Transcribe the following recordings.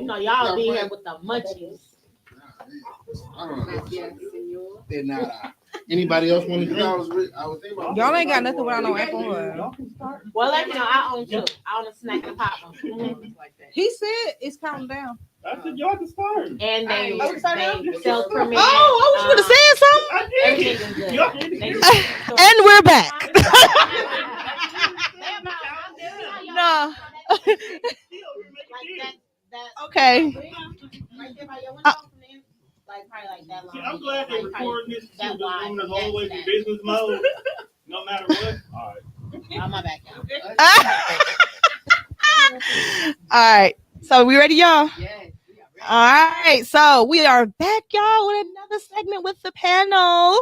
Y'all be here with the munchies. And anybody else want to drink? Y'all ain't got nothing without no alcohol. Well, like I own two. I own a snack and pop. He said it's counting down. I said y'all can start. And they sell premium. Oh, I was gonna say something. Everything is good. And we're back. No. Okay. Right there by your window. Like probably like that long. See, I'm glad they're recording this too. This room is always in business mode, no matter what. All right. On my back. All right. So we ready, y'all? Yes. All right. So we are back, y'all, with another segment with the panel.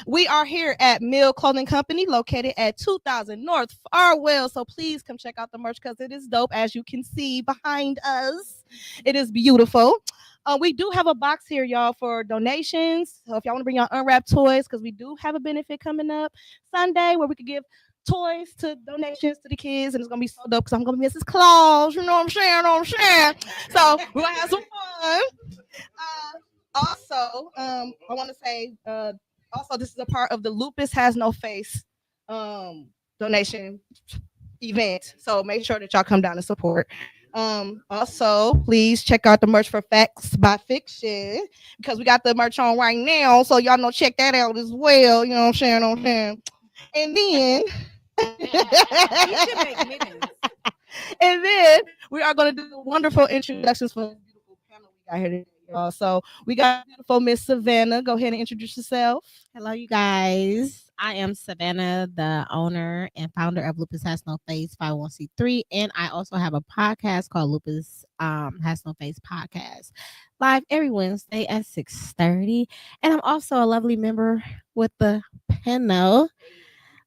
We are here at Mill Clothing Company, located at 2000 North Farwell. So please come check out the merch because it is dope, as you can see behind us. It is beautiful. We do have a box here, y'all, for donations. So if y'all want to bring your unwrapped toys, because we do have a benefit coming up Sunday where we could give toys to donations to the kids, and it's gonna be so dope because I'm gonna be Mrs. Claus. You know what I'm saying? So we're gonna have some fun. Also, I want to say, also this is a part of the Lupus Has No Face donation event. So make sure that y'all come down and support. Also, please check out the merch for Facts by Fiction because we got the merch on right now. So y'all know, check that out as well. You know what I'm saying? And then, and then we are going to do wonderful introductions for the beautiful panel we got here today, y'all. So we got beautiful Miss Savannah. Go ahead and introduce yourself. Hello, you guys. I am Savannah, the owner and founder of Lupus Has No Face 501c3, and I also have a podcast called Lupus Has No Face Podcast, live every Wednesday at 6:30. And I'm also a lovely member with the panel.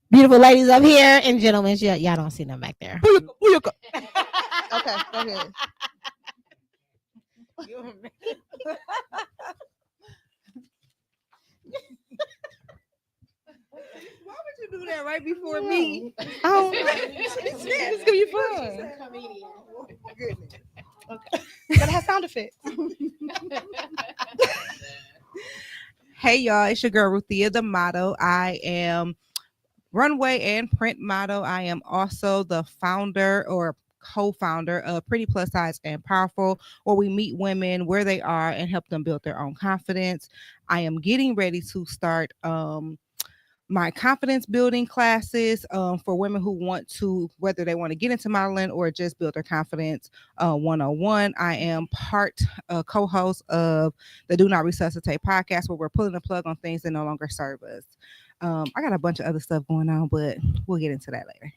Beautiful ladies up here and gentlemen. Y'all don't see them back there. Okay, go ahead. Why would you do that right before me? Oh, it's gonna be fun. Goodness. Okay, gotta have sound effects. Hey y'all, it's your girl Ruthia, the model. I am runway and print model. I am also the founder or co-founder of Pretty Plus Size and Powerful, where we meet women where they are and help them build their own confidence. I am getting ready to start my confidence building classes for women who want to, whether they want to get into modeling or just build their confidence 101. I am part co-host of the Do Not Resuscitate podcast, where we're pulling the plug on things that no longer serve us. I got a bunch of other stuff going on, but we'll get into that later.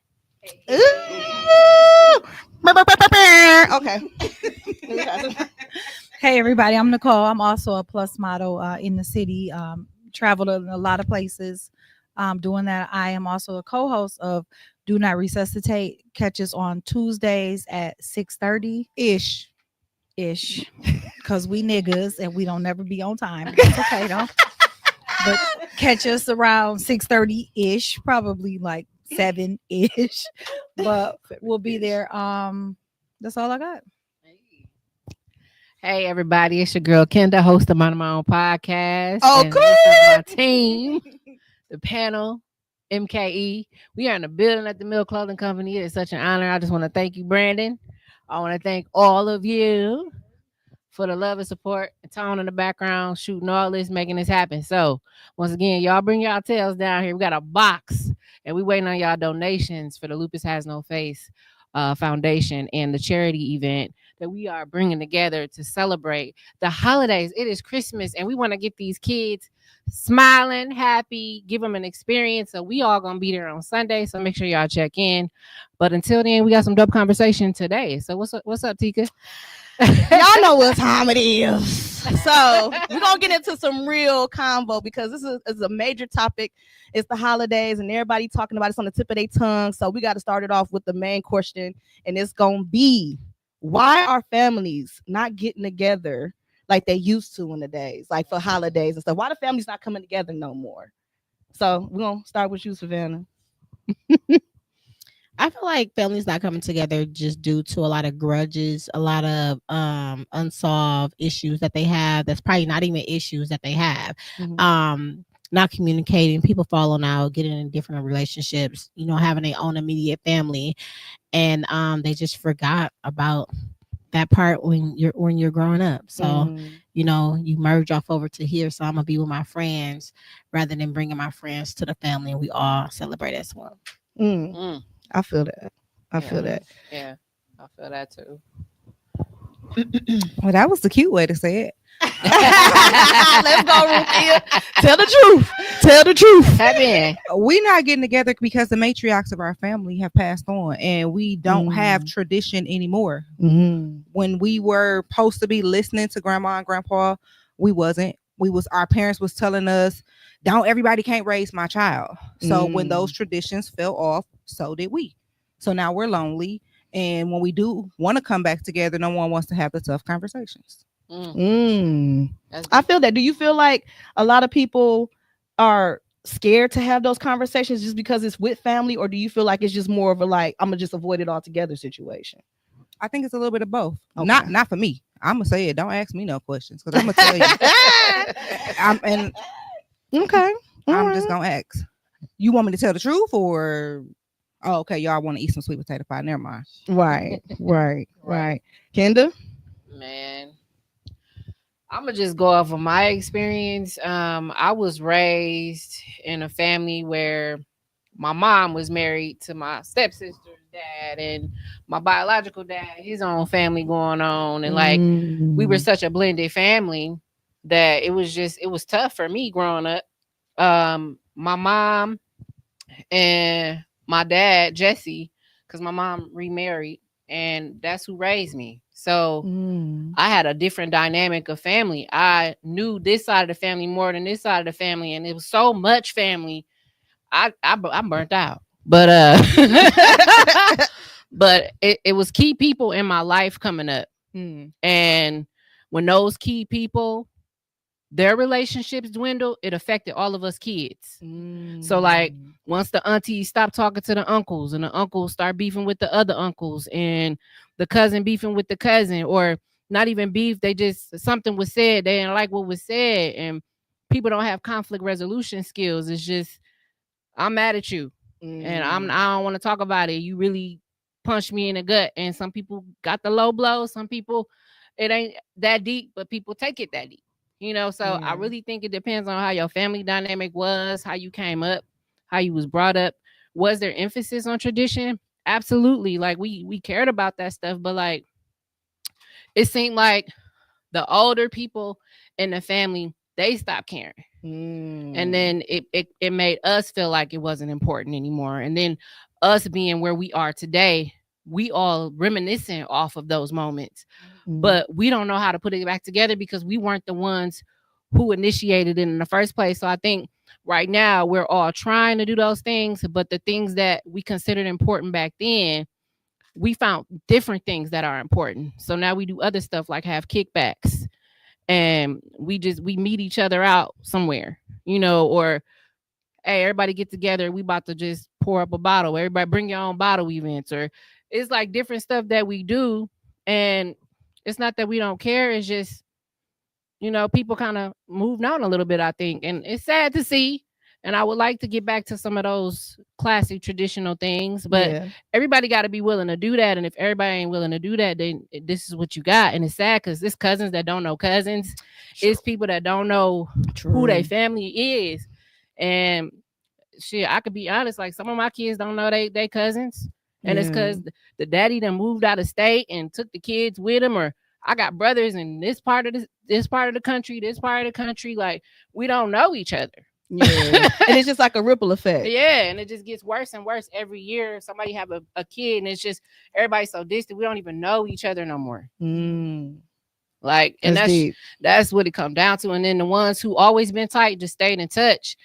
Okay. Hey everybody, I'm Nicole. I'm also a plus model in the city. Traveled in a lot of places doing that. I am also a co-host of Do Not Resuscitate. Catches on Tuesdays at 6:30 ish, because we niggas and we don't never be on time. That's okay though. But catch us around 6:30 ish, probably like 7 ish. But we'll be there. That's all I got. Hey everybody, it's your girl Kenda, host of my own podcast. Oh, and cool. This is my team, the panel MKE. We are in the building at the Mill Clothing Company. It is such an honor. I just want to thank you, Brandon. I want to thank all of you for the love and support and Tone in the background, shooting all this, making this happen. So once again, y'all bring y'all tails down here. We got a box and we waiting on y'all donations for the Lupus Has No Face Foundation and the charity event that we are bringing together to celebrate the holidays. It is Christmas and we want to get these kids smiling, happy, give them an experience. So we all gonna be there on Sunday. So make sure y'all check in. But until then, we got some dope conversation today. So what's up, Tika? Y'all know what time it is. So we're gonna get into some real convo because this is a major topic. It's the holidays and everybody talking about it's on the tip of their tongue. So we got to start it off with the main question, and it's gonna be, why are families not getting together like they used to in the days, like for holidays and stuff? Why the families not coming together no more? So we're gonna start with you, Savannah. I feel like families not coming together just due to a lot of grudges, a lot of unsolved issues that they have. That's probably not even issues that they have. Mhm. Not communicating, people falling out, getting in different relationships, having their own immediate family, and they just forgot about that part when you're growing up. So Mm. you merge off over to here. So I'm gonna be with my friends rather than bringing my friends to the family, and we all celebrate as one. Mm. Mm, I feel that. I feel yeah. that. Yeah, I feel that too. Well, that was the cute way to say it. Let's go, Ruthia. Tell the truth. Tell the truth. Tap in. We not getting together because the matriarchs of our family have passed on, and we don't have tradition anymore. Mm. When we were supposed to be listening to grandma and grandpa, we wasn't. Our parents was telling us, don't everybody can't raise my child. So when those traditions fell off, so did we. So now we're lonely, and when we do want to come back together, no one wants to have the tough conversations. Mm. That's I feel that. Do you feel like a lot of people are scared to have those conversations just because it's with family, or do you feel like it's just more of a like I'm gonna just avoid it altogether situation? I think it's a little bit of both. Okay. Not for me. I'm gonna say it. Don't ask me no questions because I'm gonna tell you. Okay. I'm just gonna ask. You want me to tell the truth, or okay, y'all want to eat some sweet potato pie? Never mind. Right. Kenda? Man, I'm gonna just go off of my experience. I was raised in a family where my mom was married to my stepsister's dad, and my biological dad, his own family going on, and like we were such a blended family that it was tough for me growing up. My mom and my dad, Jesse, because my mom remarried, and that's who raised me. So I had a different dynamic of family. I knew this side of the family more than this side of the family, and it was so much family. I'm burnt out, but but it was key people in my life coming up, and when those key people, their relationships dwindled, it affected all of us kids. So like once the aunties stopped talking to the uncles, and the uncles start beefing with the other uncles, and the cousin beefing with the cousin, or not even beef, they just something was said, they didn't like what was said, and people don't have conflict resolution skills. It's just I'm mad at you, and I don't want to talk about it. You really punched me in the gut, and some people got the low blow. Some people it ain't that deep, but people take it that deep. So I really think it depends on how your family dynamic was, how you came up, how you was brought up. Was there emphasis on tradition? Absolutely. Like we cared about that stuff, but like it seemed like the older people in the family, they stopped caring. And then it made us feel like it wasn't important anymore. And then us being where we are today, we all reminiscing off of those moments, but we don't know how to put it back together because we weren't the ones who initiated it in the first place. So I think right now we're all trying to do those things, but the things that we considered important back then, we found different things that are important. So now we do other stuff like have kickbacks, and we meet each other out somewhere, or hey, everybody get together, we about to just pour up a bottle, everybody bring your own bottle events, or it's like different stuff that we do. And it's not that we don't care, it's just people kind of moved on a little bit, I think, and it's sad to see. And I would like to get back to some of those classic traditional things, but everybody got to be willing to do that. And if everybody ain't willing to do that, then this is what you got. And it's sad because it's cousins that don't know cousins. It's people that don't know who their family is. And shit, I could be honest, like some of my kids don't know they cousins. And it's because the daddy done moved out of state and took the kids with him, or I got brothers in this part of the country. Like we don't know each other. Yeah. And it's just like a ripple effect. Yeah, and it just gets worse and worse every year. Somebody have a kid, and it's just everybody's so distant. We don't even know each other no more. Like, and that's what it comes down to. And then the ones who always been tight just stayed in touch.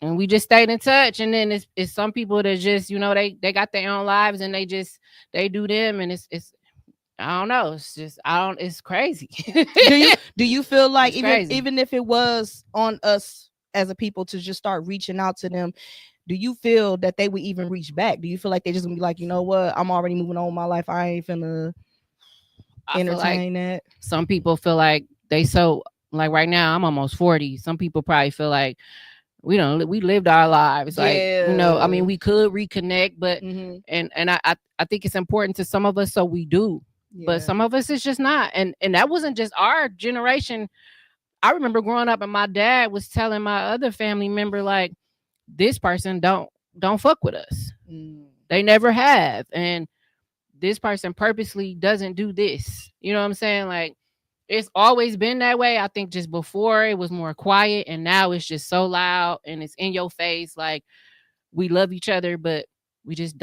And we just stayed in touch. And then it's some people that just, they got their own lives, and they do them, and it's I don't know. It's crazy. Do you feel like even if it was on us as a people to just start reaching out to them, do you feel that they would even reach back? Do you feel like they just gonna be like, you know what, I'm already moving on with my life, I ain't finna I feel like entertain that? some people feel like they so like right now I'm almost 40. Some people probably feel like we lived our lives. Like, I mean, we could reconnect, but Mhm. and I think it's important to some of us, so we do. But Yeah. some of us it's just not. And that wasn't just our generation. I remember growing up and my dad was telling my other family member, like, this person don't fuck with us. Mm. They never have. And this person purposely doesn't do this. You know what I'm saying? Like, it's always been that way. I think just before it was more quiet, and now it's just so loud and it's in your face. Like, we love each other, but we just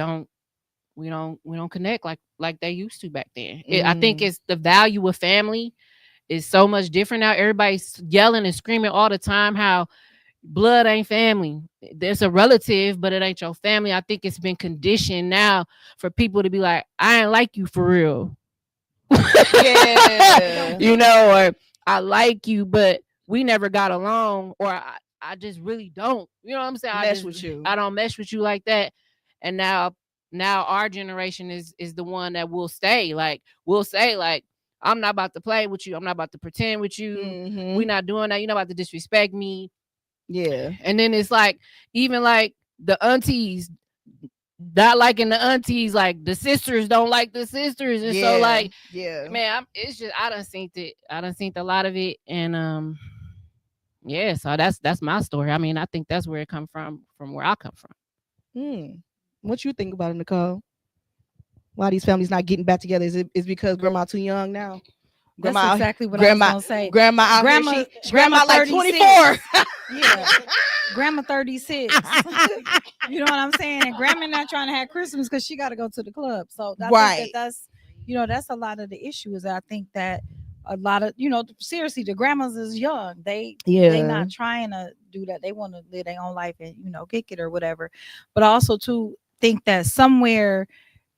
we don't connect like they used to back then. I think it's the value of family is so much different now. Everybody's yelling and screaming all the time how blood ain't family. There's a relative, but it ain't your family. I think it's been conditioned now for people to be like, I ain't like you for real. Yeah. Or I like you, but we never got along, or I just really don't. You know what I'm saying? Mesh with you. I don't mesh with you like that. And now our generation is the one that will stay. Like, we'll say, like, I'm not about to play with you. I'm not about to pretend with you. Mhm. We're not doing that. You're not about to disrespect me. Yeah. And then it's like, even like the aunties not liking the aunties, like the sisters don't like the sisters. And so, like, yeah, man, it's just I done seen it. I done seen a lot of it. And yeah, so that's my story. I mean, I think that's where it come from where I come from. What you think about it, Nicole? Why these families not getting back together? Is it because grandma too young now? Grandma, That's exactly what grandma, I was gonna say. Grandma out Grandma- here, grandma grandma like 36. 24. Yeah. Grandma 36. You know what I'm saying? And grandma not trying to have Christmas because she got to go to the club. So I Right. think that's that's a lot of the issue. Is I think that a lot of seriously, the grandmas is young. They not trying to do that. They want to live their own life and kick it or whatever. But I also too think that somewhere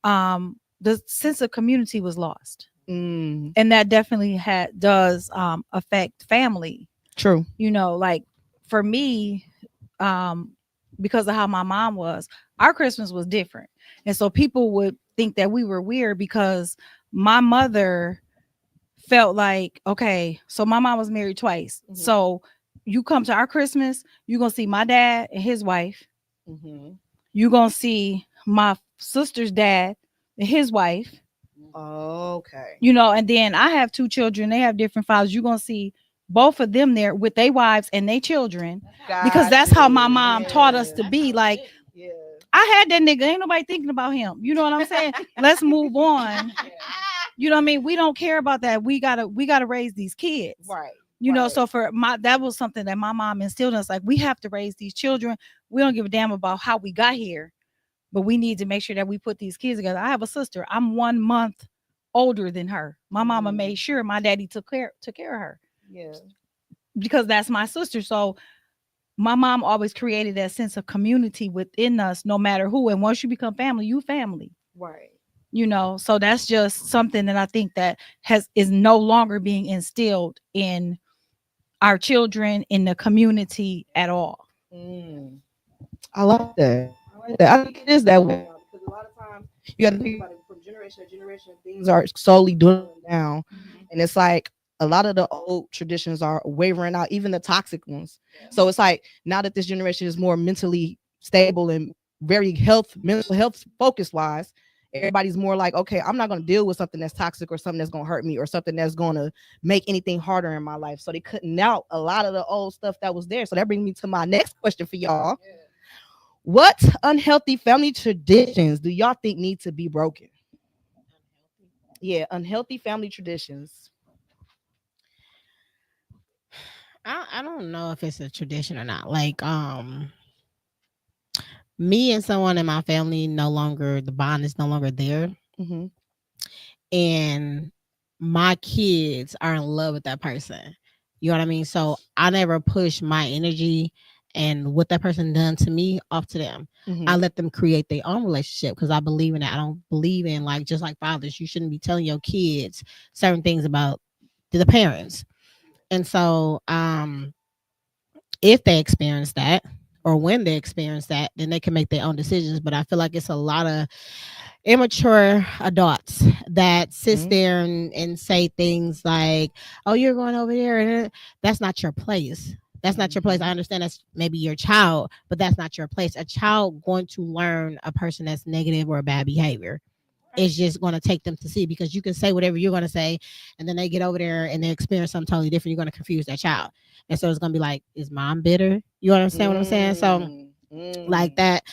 the sense of community was lost. And that definitely does affect family. True. Like for me, because of how my mom was, our Christmas was different. And so people would think that we were weird because my mother felt like, okay, so my mom was married twice. Mhm. So you come to our Christmas, you're going to see my dad and his wife. Mhm. You're going to see my sister's dad and his wife. Okay. And then I have two children. They have different fathers. You're going to see both of them there with their wives and their children. Because that's how my mom taught us to be. Like, I had that nigga. Ain't nobody thinking about him. You know what I'm saying? Let's move on. You know what I mean? We don't care about that. We gotta raise these kids. Right. So that was something that my mom instilled in us. Like, we have to raise these children. We don't give a damn about how we got here, but we need to make sure that we put these kids together. I have a sister. I'm 1 month older than her. My mama made sure my daddy took care of her. Yeah. Because that's my sister. So my mom always created that sense of community within us, no matter who. And once you become family, you family. Right. So that's just something that I think that is no longer being instilled in our children, in the community at all. I like that. I think it is that way because a lot of times you got to think about it from generation to generation. Things are slowly dwindling down, and it's like a lot of the old traditions are wavering out, even the toxic ones. So it's like now that this generation is more mentally stable and very mental health focused wise, everybody's more like, okay, I'm not going to deal with something that's toxic or something that's going to hurt me or something that's going to make anything harder in my life. So they cutting out a lot of the old stuff that was there. So that brings me to my next question for y'all. What unhealthy family traditions do y'all think need to be broken? Yeah, unhealthy family traditions. I don't know if it's a tradition or not. Like, me and someone in my family the bond is no longer there. Mm-hmm. And my kids are in love with that person. You know what I mean? So I never push my energy and what that person done to me off to them. Mm-hmm. I let them create their own relationship because I believe in it. I don't believe in just like fathers, you shouldn't be telling your kids certain things about the parents. And so if they experience that, or when they experience that, then they can make their own decisions. But I feel like it's a lot of immature adults that sits there and say things like, "Oh, you're going over there," and that's not your place. That's not your place. I understand that's maybe your child, but that's not your place. A child going to learn a person that's negative or bad behavior. It's just going to take them to see, because you can say whatever you're going to say, and then they get over there and they experience something totally different. You're going to confuse that child, and so it's going to be like, "Is mom bitter?" You understand what I'm saying? So, like that.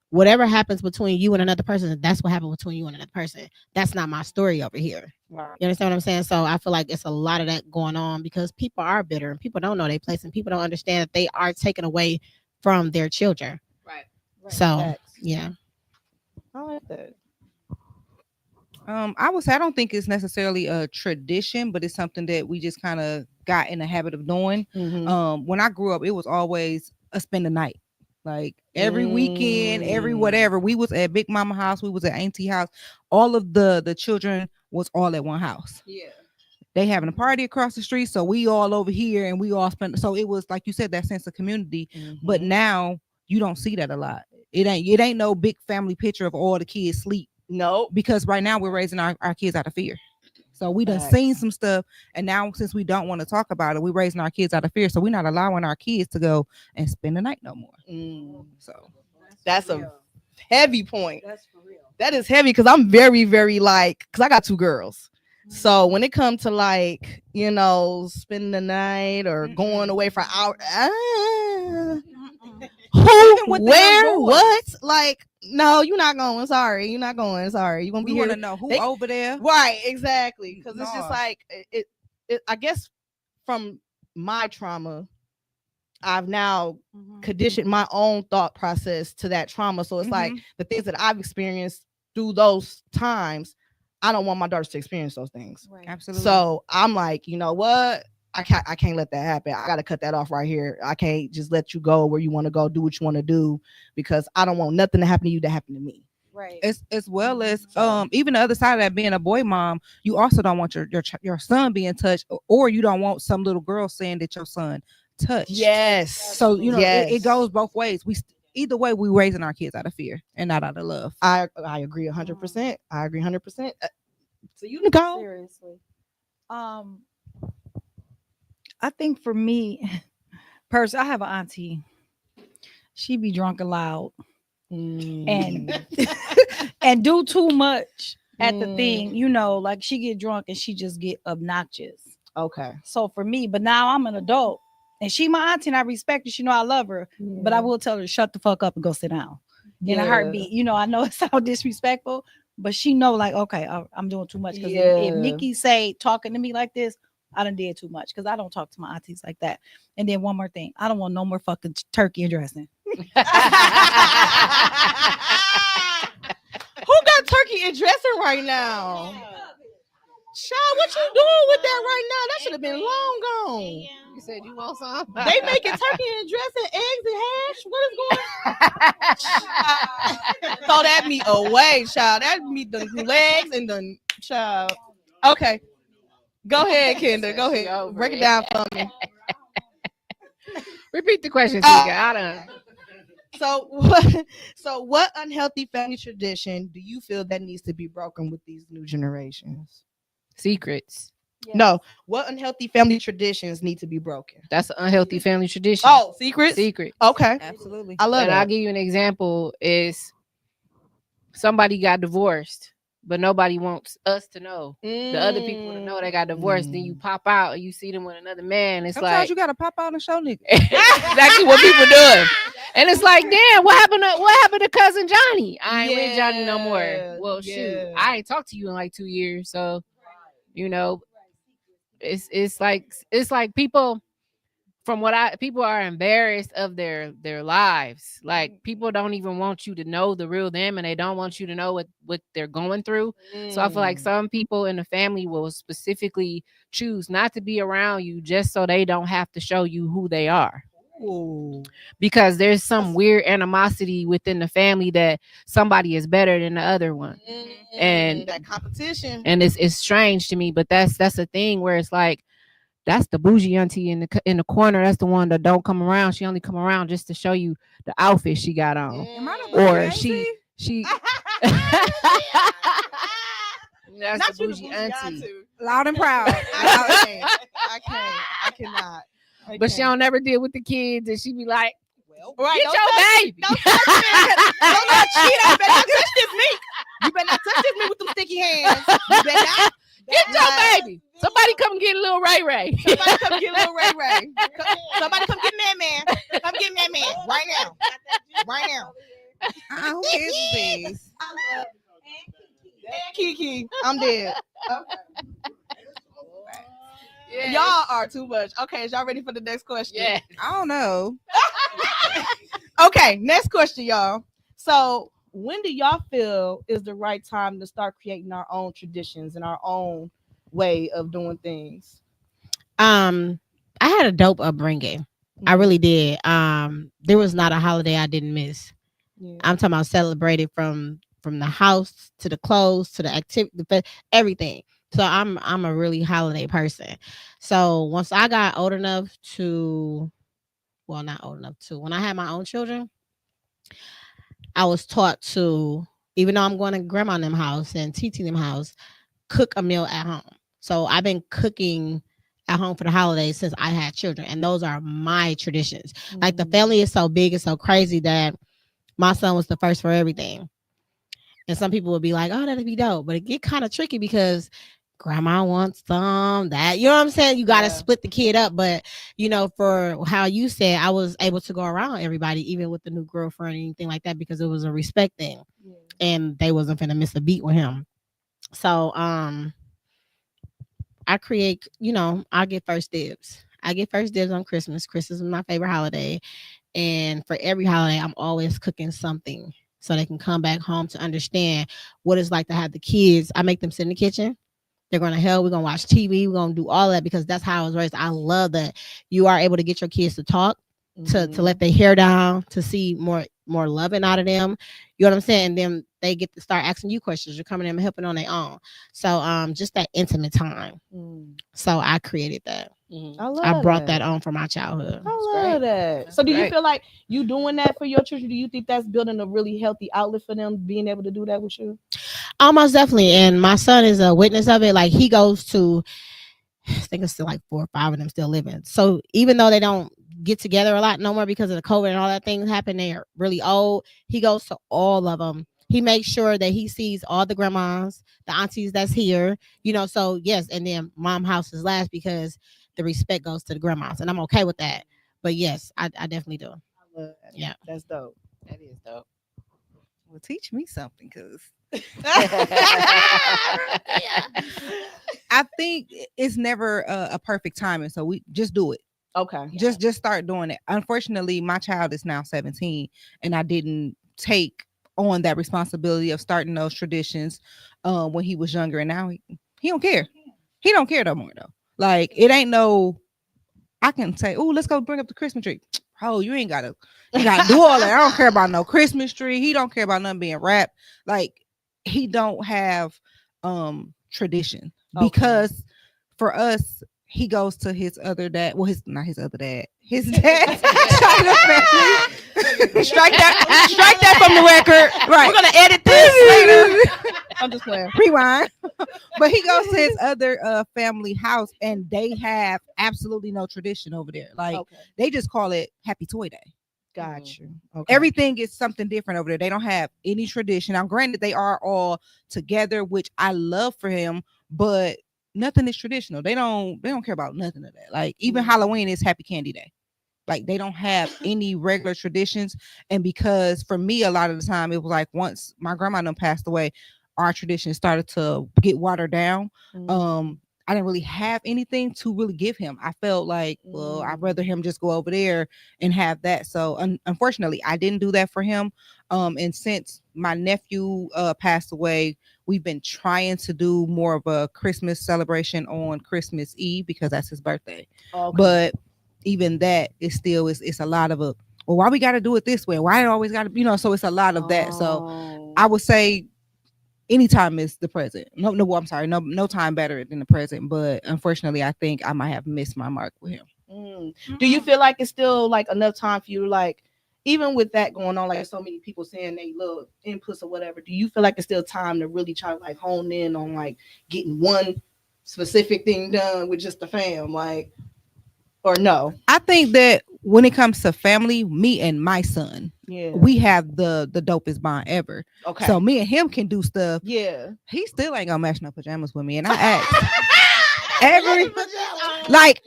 Whatever happens between you and another person, that's what happened between you and another person. That's not my story over here. Right. You understand what I'm saying? So I feel like it's a lot of that going on because people are bitter and people don't know their place and people don't understand that they are taken away from their children. Right. So, Facts. yeah. I like that. I would say I don't think it's necessarily a tradition, but it's something that we just kind of got in the habit of doing. When I grew up, it was always a spend the night. Like every weekend, every whatever. We was at Big Mama house, we was at Auntie house. All of the children was all at one house. Yeah. They having a party across the street, so we all over here and we all spent. So it was like you said, that sense of community. But now you don't see that a lot. It ain't no big family picture of all the kids sleep. No, Because right now we're raising our kids out of fear. So we done Facts. seen some stuff, and now since we don't want to talk about it, we're raising our kids out of fear. So we're not allowing our kids to go and spend the night no more. So that's a heavy point. That's for real. That is heavy because I'm very, very like, because I got 2 girls. So when it comes to like, spending the night or going away for hours, who, with the where, young boys. what? Like, no, you're not going. Sorry, you're not going. Sorry, you're gonna we be want here. to know who They- over there. Right, exactly. Because it's just Nah. like it. I guess from my trauma, I've now conditioned my own thought process to that trauma. So it's like the things that I've experienced through those times, I don't want my daughters to experience those things. Right. Absolutely. So I'm like, you know what? I can't let that happen. I gotta cut that off right here. I can't just let you go where you want to go, do what you want to do, because I don't want nothing to happen to you that happened to me. Right. as well as even the other side of that, being a boy mom, you also don't want your son being touched, or you don't want some little girl saying that your son touched. Yes. So Yes. it goes both ways. Either way, we raising our kids out of fear and not out of love. I agree 100%. I agree 100%. So you, Nicole? Seriously. I think for me, personally, I have an auntie. She be drunk and loud and and do too much at the thing, like she get drunk and she just get obnoxious. Okay. So for me, but now I'm an adult and she my auntie and I respect her. She know I love her, but I will tell her to shut the fuck up and go sit down. In a heartbeat. I know it sounds disrespectful, but she know like, okay, I'm doing too much. Because if Nikki say talking to me like this, I done did too much because I don't talk to my aunties like that. And then one more thing, I don't want no more fucking turkey and dressing. Who got turkey and dressing right now? Child, what you doing with that right now? That should have been long gone. You said you want some? They making turkey and dressing, eggs and hash. What is going on? Throw that meat away, child. That meat done legs and done, child. Okay. Go ahead, Kendra. Go ahead. Break it down for me. Repeat the question, Tika. I done. So what unhealthy family tradition do you feel that needs to be broken with these new generations? Secrets. Yeah. No. What unhealthy family traditions need to be broken? That's an unhealthy family tradition. Oh, secrets? Secret. Okay. Absolutely. I love And that. I'll give you an example is somebody got divorced, but nobody wants us to know. The other people to know they got divorced. Then you pop out and you see them with another man. It's Sometimes like you gotta pop out and show niggas. exactly what people doing. And it's like, damn, what happened to cousin Johnny? I ain't with Johnny no more. Well, shoot, I ain't talked to you in like 2 years. So, it's like people people are embarrassed of their lives. Like people don't even want you to know the real them, and they don't want you to know what they're going through. So I feel like some people in the family will specifically choose not to be around you just so they don't have to show you who they are. Ooh. Because there's some weird animosity within the family that somebody is better than the other one. And that competition. And it's strange to me, but that's a thing where it's like That's the bougie auntie in the corner. That's the one that don't come around. She only come around just to show you the outfit she got on. Am I the bougie Or auntie? she that's Not the you, bougie auntie. Loud and proud. I cannot. But she don't never deal with the kids, and she be like, Right, "Get don't your touch- baby." Don't touch me. Don't touch me. You better not touch this meat. You better not touch this meat with them sticky hands. You better not. Get your baby. Somebody come get a little Ray Ray. Somebody come get little Ray Ray. Somebody come get Man. Come get Man right now. Right now. Who is this? Kiki, I'm dead. Yeah. Y'all are too much. Okay, is y'all ready for the next question? Yeah. I don't know. Okay, next question, y'all. So, when do y'all feel is the right time to start creating our own traditions and our own way of doing things? I had a dope upbringing. I really did. There was not a holiday I didn't miss. Yeah. I'm talking about celebrated from the house to the clothes to the activity, everything. So I'm a really holiday person. So once I got old enough to, well, not old enough to, when I had my own children, I was taught to, even though I'm going to grandma and them house and TT them house, cook a meal at home. So I've been cooking at home for the holidays since I had children, and those are my traditions. Like the family is so big and so crazy that my son was the first for everything. And some people would be like, "Oh, that'd be dope," but it get kind of tricky because grandma wants some, that, you know what I'm saying? You got to split the kid up. But, you know, for how you said, I was able to go around everybody, even with the new girlfriend or anything like that, because it was a respect thing. Yeah. And they wasn't finna miss a beat with him. So, I create, you know, I get first dibs. I get first dibs on Christmas. Christmas is my favorite holiday. And for every holiday, I'm always cooking something so they can come back home to understand what it's like to have the kids. I make them sit in the kitchen. They're going to help. We're going to watch TV. We're going to do all that because that's how I was raised. I love that you are able to get your kids to talk, to let their hair down, to see more loving out of them. You know what I'm saying? And then they get to start asking you questions. You're coming in and helping on their own. So just that intimate time. So I created that. I brought that on from my childhood. I love that. So do you feel like you doing that for your children? Do you think that's building a really healthy outlet for them, being able to do that with you? Almost definitely. And my son is a witness of it. Like he goes to, I think it's still like 4 or 5 of them still living. So even though they don't get together a lot no more because of the COVID and all that things happen, they're really old. He goes to all of them. He makes sure that he sees all the grandmas, the aunties that's here, you know. So yes, and then mom house is last because the respect goes to the grandmas, and I'm okay with that. But yes, I definitely do. I love that. Yeah, that's dope. That is dope. Well, teach me something, cause I think it's never a perfect timing. So we just do it. Okay. Just start doing it. Unfortunately, my child is now 17, and I didn't take on that responsibility of starting those traditions when he was younger, and now he don't care. He don't care no more though. Like it ain't no. I can say, "Oh, let's go bring up the Christmas tree." Oh, you gotta do all that. I don't care about no Christmas tree. He don't care about nothing being wrapped. Like he don't have tradition because for us, he goes to his other dad. Well, not his other dad. His dad. Strike that from the record. Right. We're gonna edit this later. I'm just playing. Rewind. But he goes to his other family house, and they have absolutely no tradition over there. Like they just call it Happy Toy Day. Got you. Okay. Everything is something different over there. They don't have any tradition. Now, granted, they are all together, which I love for him, but nothing is traditional. They don't care about nothing of that. Like even Halloween is Happy Candy Day. Like they don't have any regular traditions. And because for me, a lot of the time it was like once my grandma done passed away, our tradition started to get watered down. I didn't really have anything to really give him. I felt like, well, I'd rather him just go over there and have that. So unfortunately, I didn't do that for him. And since my nephew passed away, we've been trying to do more of a Christmas celebration on Christmas Eve because that's his birthday. But even that is still it's a lot of a, well, why we got to do it this way? Why it always got to, you know, so it's a lot of that. So I would say anytime is the present. No, I'm sorry, no time better than the present. But unfortunately, I think I might have missed my mark with him. Do you feel like it's still like enough time for you to like, even with that going on, like so many people saying they love inputs or whatever, do you feel like it's still time to really try to like hone in on like getting one specific thing done with just the fam, like, or no? I think that when it comes to family, me and my son, Yeah. we have the dopest bond ever. Okay. So me and him can do stuff. yeah. He still ain't gonna match no pajamas with me, and I asked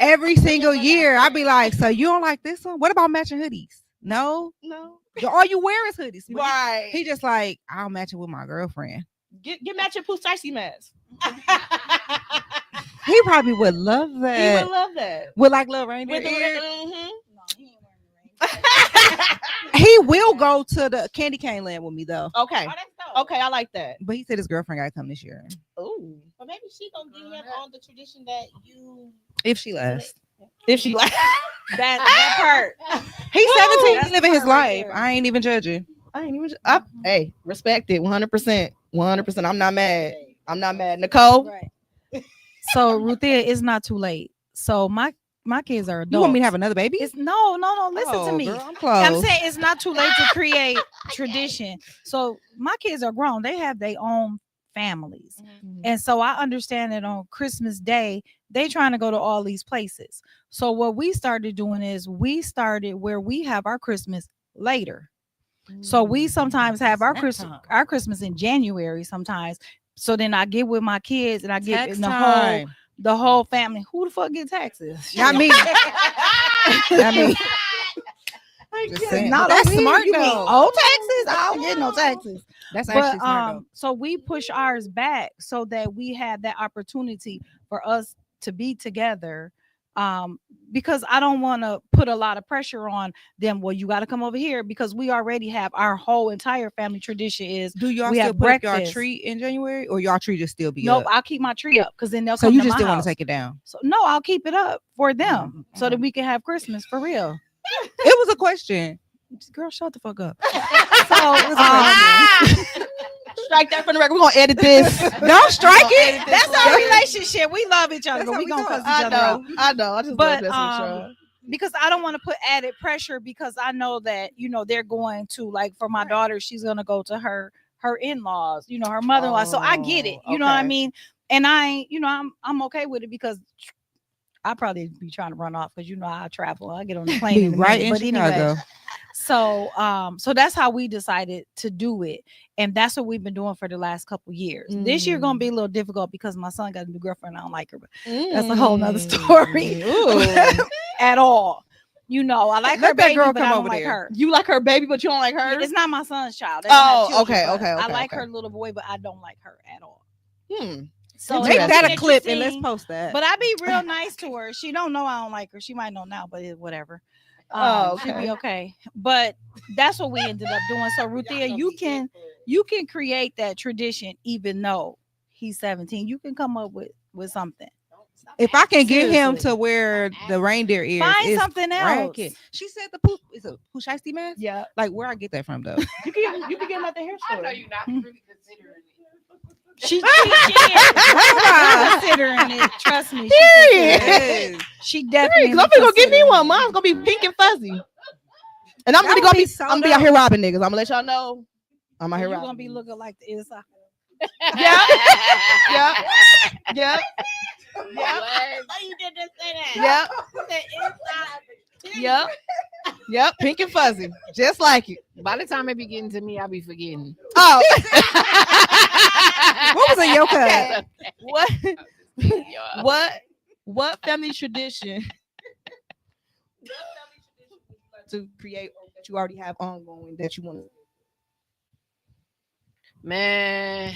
every single year. I'd be like, "So you don't like this one? What about matching hoodies? No, No. all you wear is hoodies." But Right. He just like, I'll match it with my girlfriend. Get matching Pooh Spicy mask. He probably would love He that. would love that. With like little reindeer With the ears. mhm. He will go to the candy cane land with me though. Okay. Okay, I like that. But he said his girlfriend gotta come this year Ooh. But maybe she gonna get him on the tradition that you. if she lasts. If she like that part. He's 17, That's he's living his the part right life. there. I ain't even judging. I ain't even hey, respect it 100%. 100%. I'm not mad. I'm not mad. Nicole. Right. So Ruthia, it's not too late. So my kids are adults. You want me to have another baby? It's no. Listen to Oh, me. girl, I'm close. I'm saying it's not too late to create tradition. So my kids are grown. They have their own families. And so I understand that on Christmas Day, they trying to go to all these places. So what we started doing is we started where we have our Christmas later. So we sometimes have our Christmas in January sometimes. So then I get with my kids and I get Tax in time. the whole family. Who the fuck get taxes? Not me. Not me. Just saying. Not That's over here. smart You mean though. old taxes? I don't get no taxes. That's But actually smart though. so we push ours back so that we have that opportunity for us to be together. Because I don't want to put a lot of pressure on them. Well, you got to come over here because we already have our whole entire family tradition is. Do y'all we still have put up y'all breakfast. tree in January, or y'all tree just still be Nope, up? I'll keep my tree up because then they'll So come you to just my didn't want house. to take it down? So no, I'll keep it up for them so that we can have Christmas for real. It was a question. Girl, shut the fuck up. Strike that from the record. We're gonna edit this. Don't strike it. That's our relationship. We love each other, That's but how we we gonna do cuss it. each other out. I know. I just But love this because I don't want to put added pressure because I know that they're going to like for my daughter, she's gonna go to her in-laws, her mother-in-law. So I get it. You know what I okay. mean? And I'm okay with it because I probably be trying to run off because I travel. I get on the plane Be in a right minute. in But Chicago. anyway, so that's how we decided to do it, and that's what we've been doing for the last couple years. This year gonna be a little difficult because my son got a new girlfriend. I don't like her, but that's a whole nother story. At all, I like Let her that baby, girl but come I don't over like there. her. You like her baby, but you don't like her. It's not my son's child. They're not Oh, children, okay, but okay, I okay, like okay. her little boy, but I don't like her at all. Hmm. So Make it'll that be a clip and let's interesting. post that. But I be real nice to her. She don't know I don't like her. She might know now, but whatever. Oh, She'll okay. be okay. But that's what we ended up doing. So Ruthia, you can create that tradition even though he's 17. You can come up with something. If I can get him Seriously. to wear the reindeer ears, Find it's something else. racket. She said the poof is a Pooh Shiesty mask. Yeah. Like where I get that from though? You can get him at the hair store. I know you're not really considering it. She is considering it. Trust me. She considering it. She definitely. Some people gonna give me considering one. it. Mine's gonna be pink and fuzzy. And I'm That really would gonna be be. so I'm gonna be out dope. here robbing niggas. I'm gonna let y'all know. I'm out here You're robbing. gonna be looking like the inside. Yeah. Yeah. Yeah. You did just say that. Yep. Yep. Yep. Pink and fuzzy, just like it. By the time it be getting to me, I'll be forgetting. Oh. What was in your cup? What family tradition to create that you already have ongoing that you want to? Man,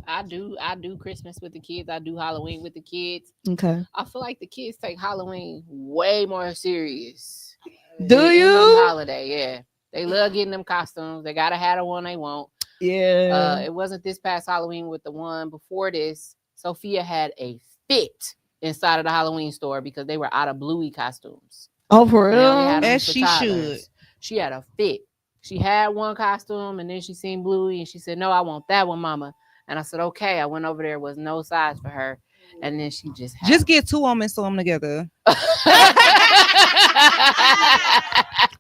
I do Christmas with the kids. I do Halloween with the kids. Okay. I feel like the kids take Halloween way more serious. Do than any you? holiday, yeah. They love getting them costumes. They gotta have the one they want. Yeah. It wasn't this past Halloween with the one before this. Sophia had a fit inside of the Halloween store because they were out of Bluey costumes. Oh, for They only had real? them As for she toddlers. should. She had a fit. She had one costume and then she seen Bluey and she said, "No, I want that one, Mama." And I said, okay. I went over there, was no size for her. And then she just had Just get 2 of them and sew them together.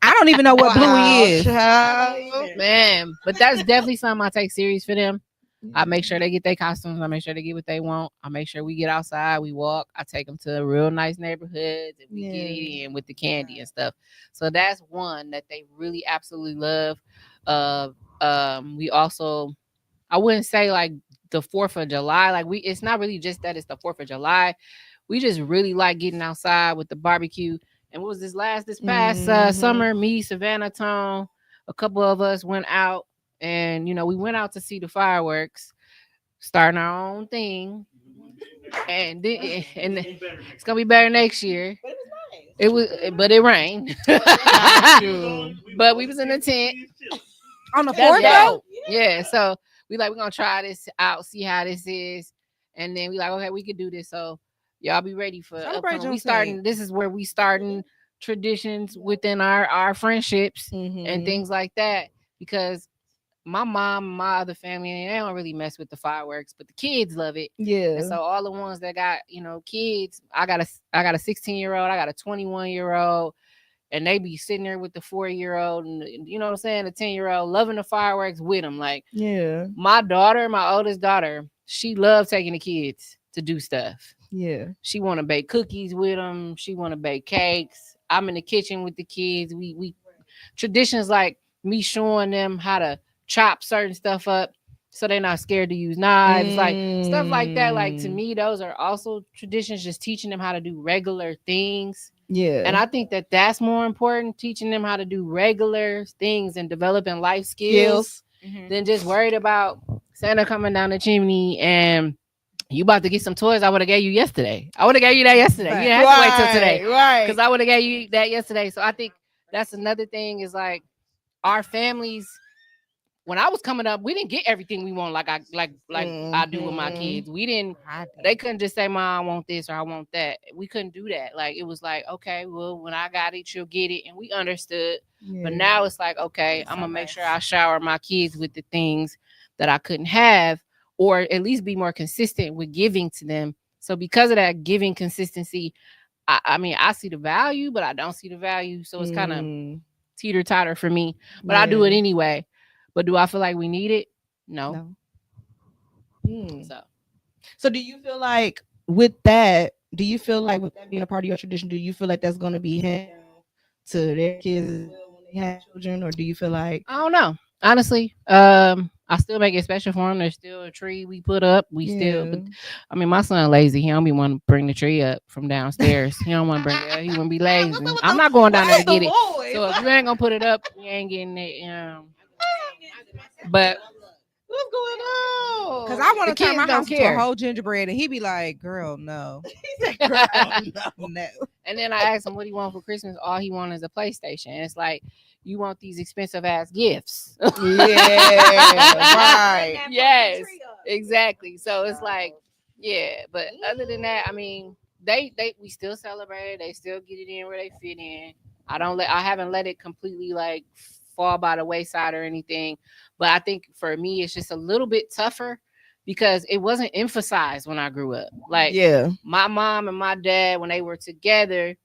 I don't even know what Bluey is. Man, but that's definitely something I take serious for them. I make sure they get their costumes. I make sure they get what they want. I make sure we get outside, we walk. I take them to real nice neighborhoods and we get it in with the candy and stuff. So that's one that they really absolutely love. We also, I wouldn't say like the 4th of July. Like it's not really just that it's the 4th of July. We just really like getting outside with the barbecue. And what was this past summer? Me, Savannah, Tone, a couple of us went out. And, we went out to see the fireworks, starting our own thing. And it's going to be better next year. But it rained. But we was in the tent. On the 4th, though? Yeah. So we're going to try this out, see how this is. And then we like, okay, we could do this. So y'all be ready for this is where we starting traditions within our friendships and things like that. Because my mom and my other family, they don't really mess with the fireworks, but the kids love it. Yeah. And so all the ones that got, kids, I got a 16-year-old, I got a 21-year-old, and they be sitting there with the 4-year-old and you know what I'm saying, the 10-year-old loving the fireworks with them. Like, yeah. My oldest daughter, she loves taking the kids to do stuff. Yeah. She want to bake cookies with them. She want to bake cakes. I'm in the kitchen with the kids. We traditions like me showing them how to chop certain stuff up so they're not scared to use knives, like stuff like that. Like, to me, those are also traditions, just teaching them how to do regular things. Yeah. And I think that that's more important, teaching them how to do regular things and developing life skills than just worried about Santa coming down the chimney and you about to get some toys I would have gave you yesterday. I would have gave you that yesterday. You didn't have to wait till today. Right. Because I would have gave you that yesterday. So I think that's another thing is like our families, when I was coming up, we didn't get everything we want like I do with my kids. We didn't. They couldn't just say, "Mom, I want this" or "I want that." We couldn't do that. Like, it was like, okay, well, when I got it, you'll get it, and we understood. Yeah. But now it's like, okay, I'm gonna make sure I shower my kids with the things that I couldn't have, or at least be more consistent with giving to them. So because of that giving consistency, I mean, I see the value, but I don't see the value. So it's kind of teeter-totter for me. But I do it anyway. But do I feel like we need it? No. So do you feel like with that being a part of your tradition, do you feel like that's going to be handed to their kids as well when they have children? Or do you feel like... I don't know. Honestly, I still make it special for them. There's still a tree we put up. But, I mean, my son lazy. He don't be want to bring the tree up from downstairs. He don't want to bring it up. He wouldn't be lazy. I'm not going down there to get it. So if you ain't going to put it up, you ain't getting it. But what's going on? Because I want to turn my house into a whole gingerbread, and he be like, "Girl, no." Girl, no. And then I asked him, "What do you want for Christmas?" All he wanted is a PlayStation. And it's like, you want these expensive ass gifts? Yeah, right. Yes, exactly. So it's like, yeah. But other than that, I mean, we still celebrate. They still get it in where they fit in. I haven't let it completely like fall by the wayside or anything. But I think for me, it's just a little bit tougher because it wasn't emphasized when I grew up. Like, my mom and my dad, when they were together,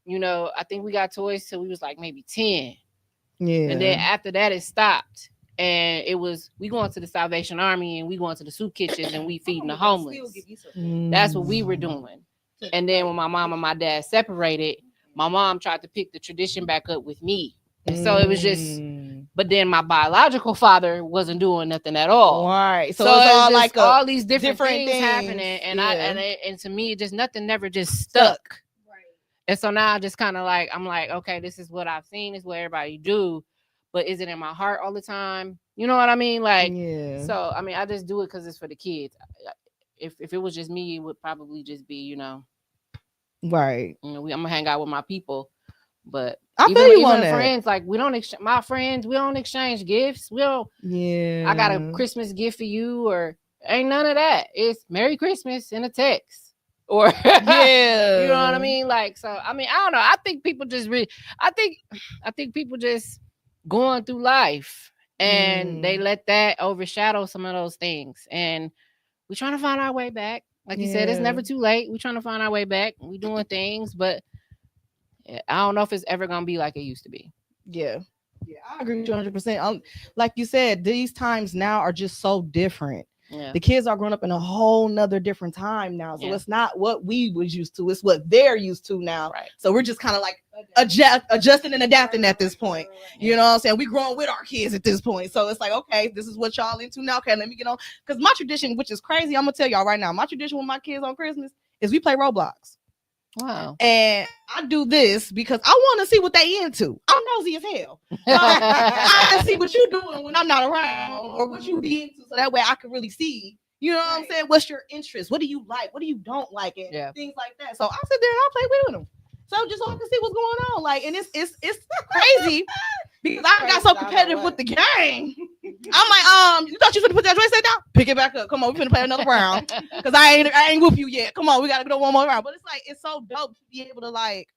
I think we got toys till we was like maybe 10. Yeah. And then after that, it stopped. And it was, we going to the Salvation Army and we going to the soup kitchens and we feeding the homeless. That's what we were doing. And then when my mom and my dad separated, my mom tried to pick the tradition back up with me. And so it was just, but then my biological father wasn't doing nothing at all. Right. So it's all like all these different things happening. And and to me, just nothing never just stuck. Right. And so now I just kind of like, I'm like, okay, this is what I've seen. This is what everybody do. But is it in my heart all the time? You know what I mean? Like, so, I mean, I just do it because it's for the kids. If it was just me, it would probably just be, right. I'm going to hang out with my people. But I feel you on that. Friends, like we don't exchange gifts. We don't. Yeah. I got a Christmas gift for you, or ain't none of that. It's Merry Christmas in a text, or you know what I mean. Like, so I mean, I don't know. I think people just I think people just going through life and they let that overshadow some of those things. And we're trying to find our way back. Like you said, it's Yeah. never too late. We're trying to find our way back. We're doing things, but I don't know if it's ever gonna be like it used to be. Yeah. Yeah, I agree with you 100%. Like you said, these times now are just so different. Yeah. The kids are growing up in a whole nother different time now. So Yeah. it's not what we was used to, it's what they're used to now. Right. So we're just kind of like adjusting and adapting at this point. You know what I'm saying? We growing with our kids at this point. So it's like, okay, this is what y'all into now. Okay, let me get on. Because my tradition, which is crazy, I'm gonna tell y'all right now, my tradition with my kids on Christmas is we play Roblox. Wow. And I do this because I want to see what they into. I'm nosy as hell. I can see what you doing when I'm not around, or what you be into, so that way I can really see. You know what I'm saying? What's your interest? What do you like? What do you don't like? And things like that. So I sit there and I play with them. So just so I can see what's going on. Like, and it's crazy because I got so competitive with the game. I'm like, you thought you was gonna put that joint set down? Pick it back up. Come on, we finna play another round. Cause I ain't whoop you yet. Come on, we gotta go one more round. But it's like, it's so dope to be able to like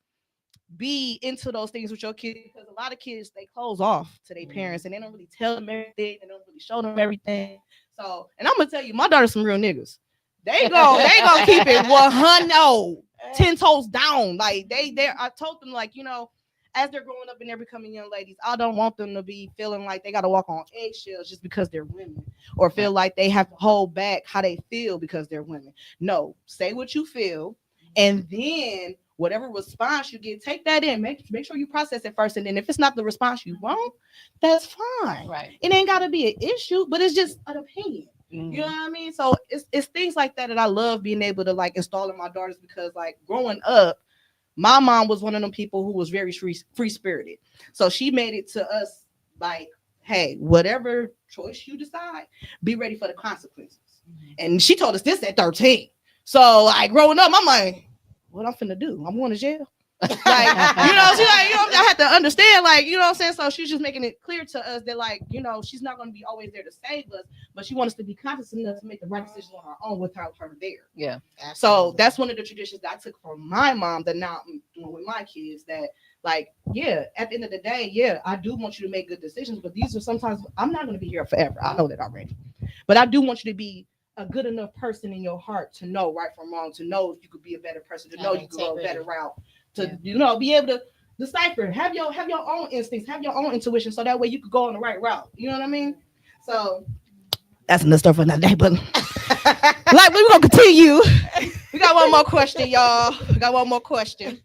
be into those things with your kids, because a lot of kids, they close off to their parents and they don't really tell them everything. They don't really show them everything. So, and I'm gonna tell you, my daughter's some real niggas. They gonna keep it 100, 10 toes down. Like I told them, like, you know, as they're growing up and they're becoming young ladies, I don't want them to be feeling like they got to walk on eggshells just because they're women, or feel like they have to hold back how they feel because they're women. No, say what you feel, and then whatever response you get, take that in. Make sure you process it first, and then if it's not the response you want, that's fine. Right. It ain't got to be an issue, but it's just an opinion. Mm-hmm. You know what I mean? So it's things like that I love being able to like install in my daughters, because like growing up, my mom was one of them people who was very free spirited. So she made it to us like, hey, whatever choice you decide, be ready for the consequences. Mm-hmm. And she told us this at 13. So like growing up, I'm like, what I'm finna do? I'm going to jail. Like, you know, she like, you know, I had to understand, like, you know what I'm saying? So she's just making it clear to us that, like, you know, she's not going to be always there to save us, but she wants us to be conscious enough to make the right decisions on our own without her there. Yeah. So that's one of the traditions that I took from my mom that now I'm doing with my kids, that, like, yeah, at the end of the day, yeah, I do want you to make good decisions, but these are sometimes, I'm not going to be here forever. I know that already. But I do want you to be a good enough person in your heart to know right from wrong, to know you could be a better person, to know you could go a better route, to you know, be able to decipher, have your own instincts, have your own intuition, so that way you could go on the right route. You know what I mean? So that's another stuff for another day. But like, we're gonna continue. We got one more question, y'all. We got one more question.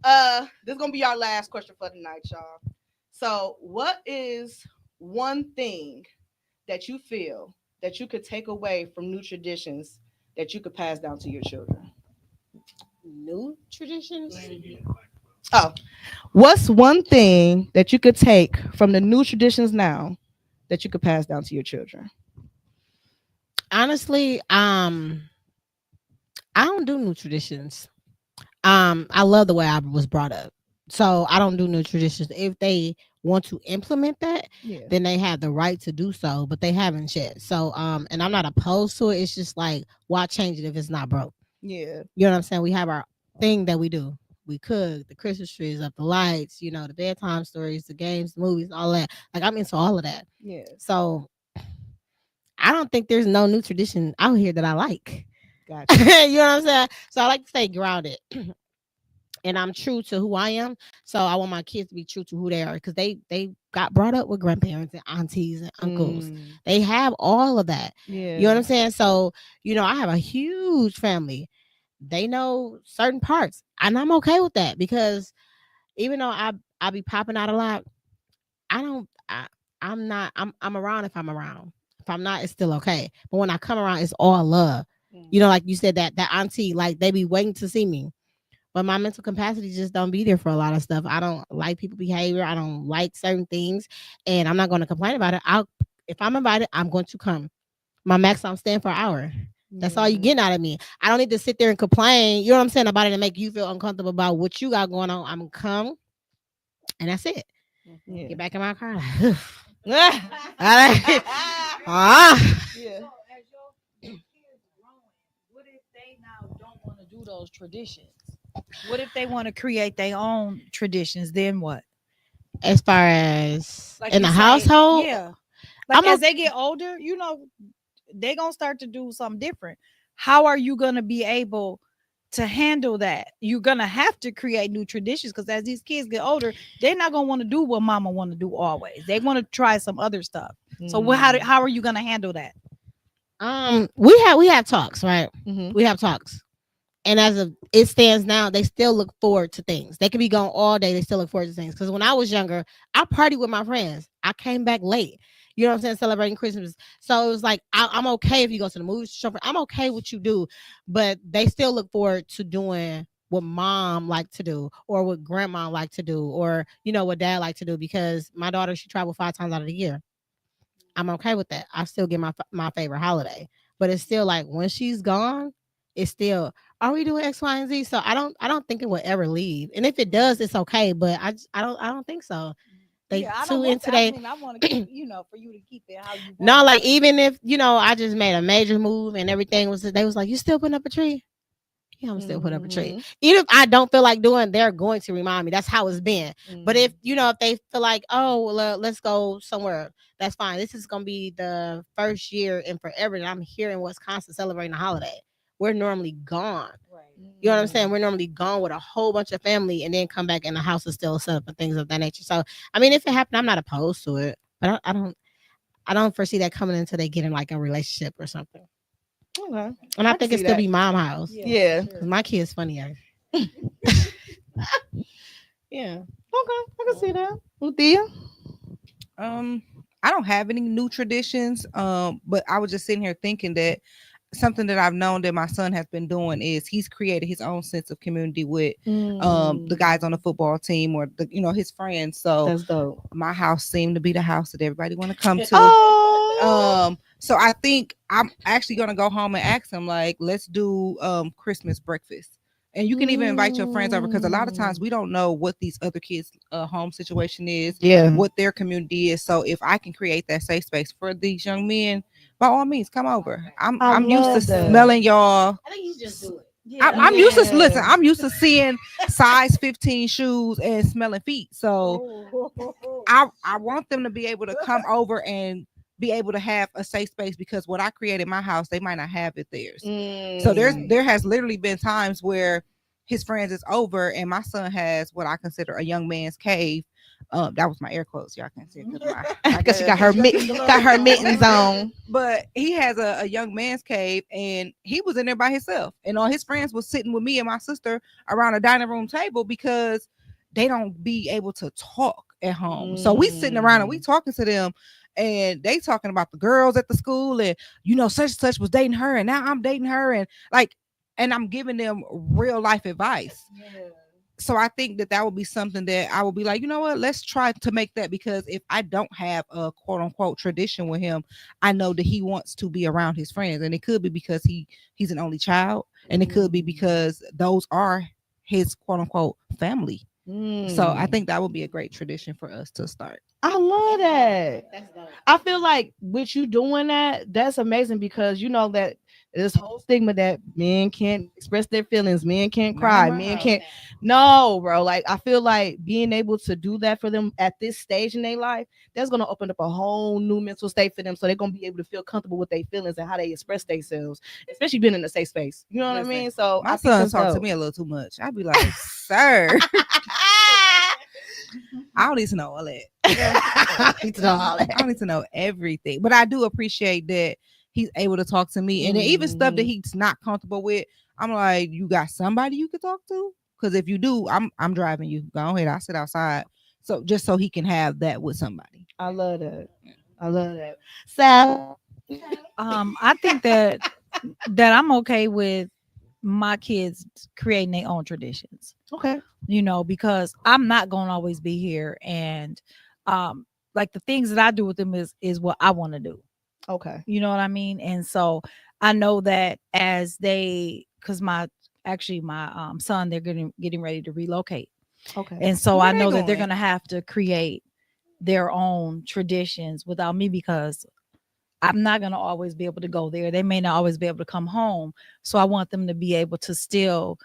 This is gonna be our last question for tonight, y'all. So, what is one thing that you feel that you could take away from new traditions that you could pass down to your children? New traditions? Oh, what's one thing that you could take from the new traditions now that you could pass down to your children? Honestly, I don't do new traditions. I love the way I was brought up, so I don't do new traditions. If they want to implement that, then they have the right to do so, but they haven't yet. So, and I'm not opposed to it. It's just like, why change it if it's not broke? Yeah, you know what I'm saying. We have our thing that we do. We cook, the Christmas trees up, the lights, you know, the bedtime stories, the games, the movies, all that. Like, I'm into all of that. Yeah. So I don't think there's no new tradition out here that I like. Gotcha. You know what I'm saying? So I like to stay grounded. And I'm true to who I am. So I want my kids to be true to who they are, because they got brought up with grandparents and aunties and uncles. They have all of that. Yeah. You know what I'm saying? So, you know, I have a huge family. They know certain parts, and I'm okay with that, because even though I be popping out a lot, I'm around if I'm around. If I'm not, it's still okay. But when I come around, it's all love. You know, like you said, that auntie, like, they be waiting to see me. But my mental capacity just don't be there for a lot of stuff. I don't like people behavior. I don't like certain things, and I'm not going to complain about it. If I'm invited, I'm going to come. My max, I'm staying for an hour. That's all you getting out of me. I don't need to sit there and complain, you know what I'm saying, about it, and make you feel uncomfortable about what you got going on. I'm gonna come, and that's it. Get back in my car. Yeah. So as your kids growing, what if they now don't want to do those traditions? What if they want to create their own traditions? Then what? as far as Like in you the say, household. yeah. Like I'm as a, they get older, you know, they're gonna start to do something different. How are you gonna be able to handle that? You're gonna have to create new traditions because as these kids get older, they're not gonna want to do what mama want to do always. They want to try some other stuff. So how are you gonna handle that? we have talks, right? Mhm. We have talks. And as of it stands now, they still look forward to things. They can be gone all day. They still look forward to things. Because when I was younger, I partied with my friends. I came back late. You know what I'm saying? Celebrating Christmas. So it was like I'm okay if you go to the movies. I'm okay what you do, but they still look forward to doing what mom like to do, or what grandma like to do, or what dad like to do. Because my daughter, she traveled 5 times out of the year. I'm okay with that. I still get my favorite holiday, but it's still like when she's gone, it's still are we doing X, Y, and Z? So I don't think it will ever leave, and if it does, it's okay. But I don't think so. They Yeah, I too don't want into that. I they mean, I want to keep, for you to keep it how you want. no, like even if I just made a major move and everything was they was like, you still putting up a tree? Yeah, I'm still putting up a tree. Even if I don't feel like doing, they're going to remind me. That's how it's been. But if they feel like, oh, well, let's go somewhere, that's fine. This is gonna be the first year in forever that I'm here in Wisconsin celebrating a holiday. We're normally gone. Right. You know what I'm saying? We're normally gone with a whole bunch of family and then come back and the house is still set up and things of that nature. So I mean, if it happened, I'm not opposed to it. But I don't foresee that coming until they get in like a relationship or something. Okay. And I can think see it still that. be mom house. Yeah. Cause my kid's funnier. Yeah. Okay. I can see that. Uthia? I don't have any new traditions. But I was just sitting here thinking that something that I've known that my son has been doing is he's created his own sense of community with the guys on the football team or his friends. So That's dope. my house seemed to be the house that everybody want to come to. Oh. So I think I'm actually gonna go home and ask him, like, let's do Christmas breakfast. And you can even invite your friends over because a lot of times we don't know what these other kids' home situation is, Yeah. what their community is. So if I can create that safe space for these young men, by all means, come over. I'm used to love that. smelling y'all. I think you just do it. I'm used to listen. I'm used to seeing size 15 shoes and smelling feet. So I want them to be able to come over and be able to have a safe space because what I create in my house, they might not have it theirs. So there has literally been times where his friends is over and my son has what I consider a young man's cave. That was my air quotes. Y'all can't see it because she got her mittens on. But he has a young man's cave and he was in there by himself and all his friends was sitting with me and my sister around a dining room table because they don't be able to talk at home. So we sitting around and we talking to them and they talking about the girls at the school and such and such was dating her and now I'm dating her and I'm giving them real life advice. So I think that would be something that I would be like, you know what, let's try to make that, because if I don't have a quote unquote tradition with him, I know that he wants to be around his friends, and it could be because he's an only child, and it could be because those are his quote unquote family. So I think that would be a great tradition for us to start. I love that. That's dope. I feel like with you doing that, that's amazing because you know that this whole stigma that men can't express their feelings, men can't cry, men can't. No, bro. Like I feel like being able to do that for them at this stage in their life, that's gonna open up a whole new mental state for them. So they're gonna be able to feel comfortable with their feelings and how they express themselves, especially being in a safe space. You know what I mean? So My I think son that's talks to dope. me a little too much. I'd be like, sir, I don't need to know all that. I don't need to know everything. But I do appreciate that he's able to talk to me. And then even stuff that he's not comfortable with, I'm like, you got somebody you can talk to? Because if you do, I'm driving you. Go ahead. I'll sit outside. So just so he can have that with somebody. I love that. I love that. Sal. I think that I'm okay with my kids creating their own traditions. Okay. Because I'm not gonna always be here, and like the things that I do with them is what I want to do. Okay. You know what I mean? And so I know that as because my son, they're getting ready to relocate. Okay. And so Where I they know that they're going? gonna have to create their own traditions without me, because I'm not going to always be able to go there. They may not always be able to come home. So I want them to be able to still,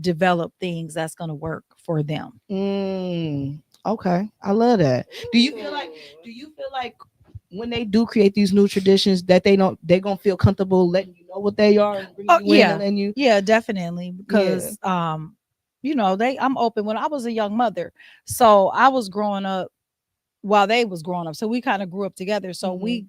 develop things that's going to work for them. Okay, I love that. Do you feel like? Do you feel like when they do create these new traditions that they gonna feel comfortable letting you know what they are and bring Oh you in yeah, and letting you? yeah, definitely. Because I'm open. When I was a young mother, so I was growing up while they was growing up. So we kind of grew up together. So we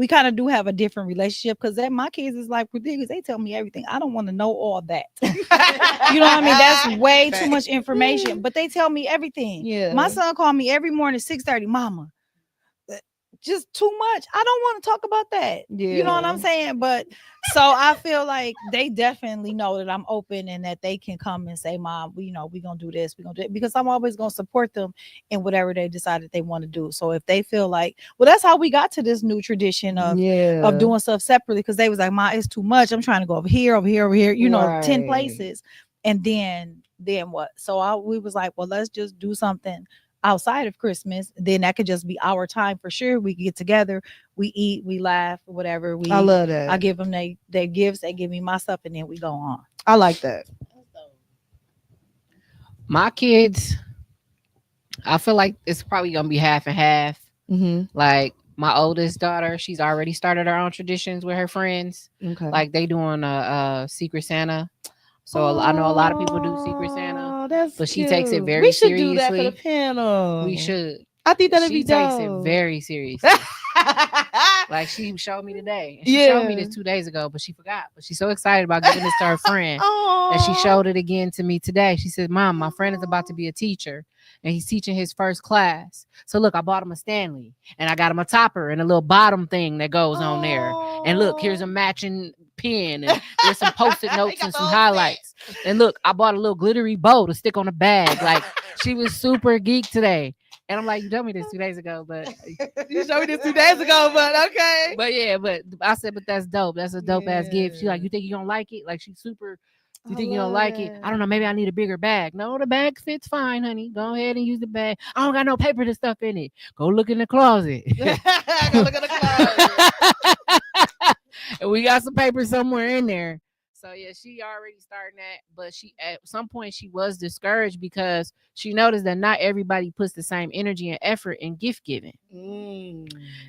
kind of do have a different relationship because my kids is like ridiculous. They tell me everything. I don't want to know all that. You know what I mean? That's way too much information. But they tell me everything. Yeah. My son called me every morning 6:30. Mama, just too much. I don't want to talk about that. You know what I'm Yeah. saying? But so I feel like they definitely know that I'm open and that they can come and say, Mom, we gonna do this, we gonna do it, because I'm always gonna support them in whatever they decide that they want to do. So if they feel like, well, that's how we got to this new tradition of doing stuff separately, because they was like, Ma, it's too much. I'm trying to go over here, over here, over here, 10 Right. places. And then what? So we was like, well, let's just do something outside of Christmas. Then that could just be our time for sure. We get together, we eat, we laugh, whatever. I love that. I give them their gifts, they give me my stuff, and then we go on. I like that. My kids, I feel like it's probably gonna be half and half. Like my oldest daughter, she's already started her own traditions with her friends. Okay. Like they doing a Secret Santa. So I know a lot of people do Secret Santa, That's but she takes it cute. very We should seriously. do that for the panel. We should. I think that'd She be takes dope. it very seriously. Like she showed me today. And she showed me this 2 days ago, but she forgot. But she's so excited about giving this to her friend. And she showed it again to me today. She said, Mom, my friend is about to be a teacher and he's teaching his first class. So look, I bought him a Stanley and I got him a topper and a little bottom thing that goes on there. And look, here's a matching pen and there's some post-it notes and some highlights. And look, I bought a little glittery bow to stick on the bag. Like she was super geek today. And I'm like, you told me this 2 days ago, but you showed me this 2 days ago, but okay. But yeah, but I said, but that's dope. That's a dope ass gift. She's like, you think you're gonna like it? Like she's super. You think you're gonna like it? I don't know. Maybe I need a bigger bag. No, the bag fits fine, honey. Go ahead and use the bag. I don't got no paper to stuff in it. Go look in the closet. Go look in the closet. And we got some paper somewhere in there. So yeah, she already starting that, but she at some point she was discouraged because she noticed that not everybody puts the same energy and effort in gift giving.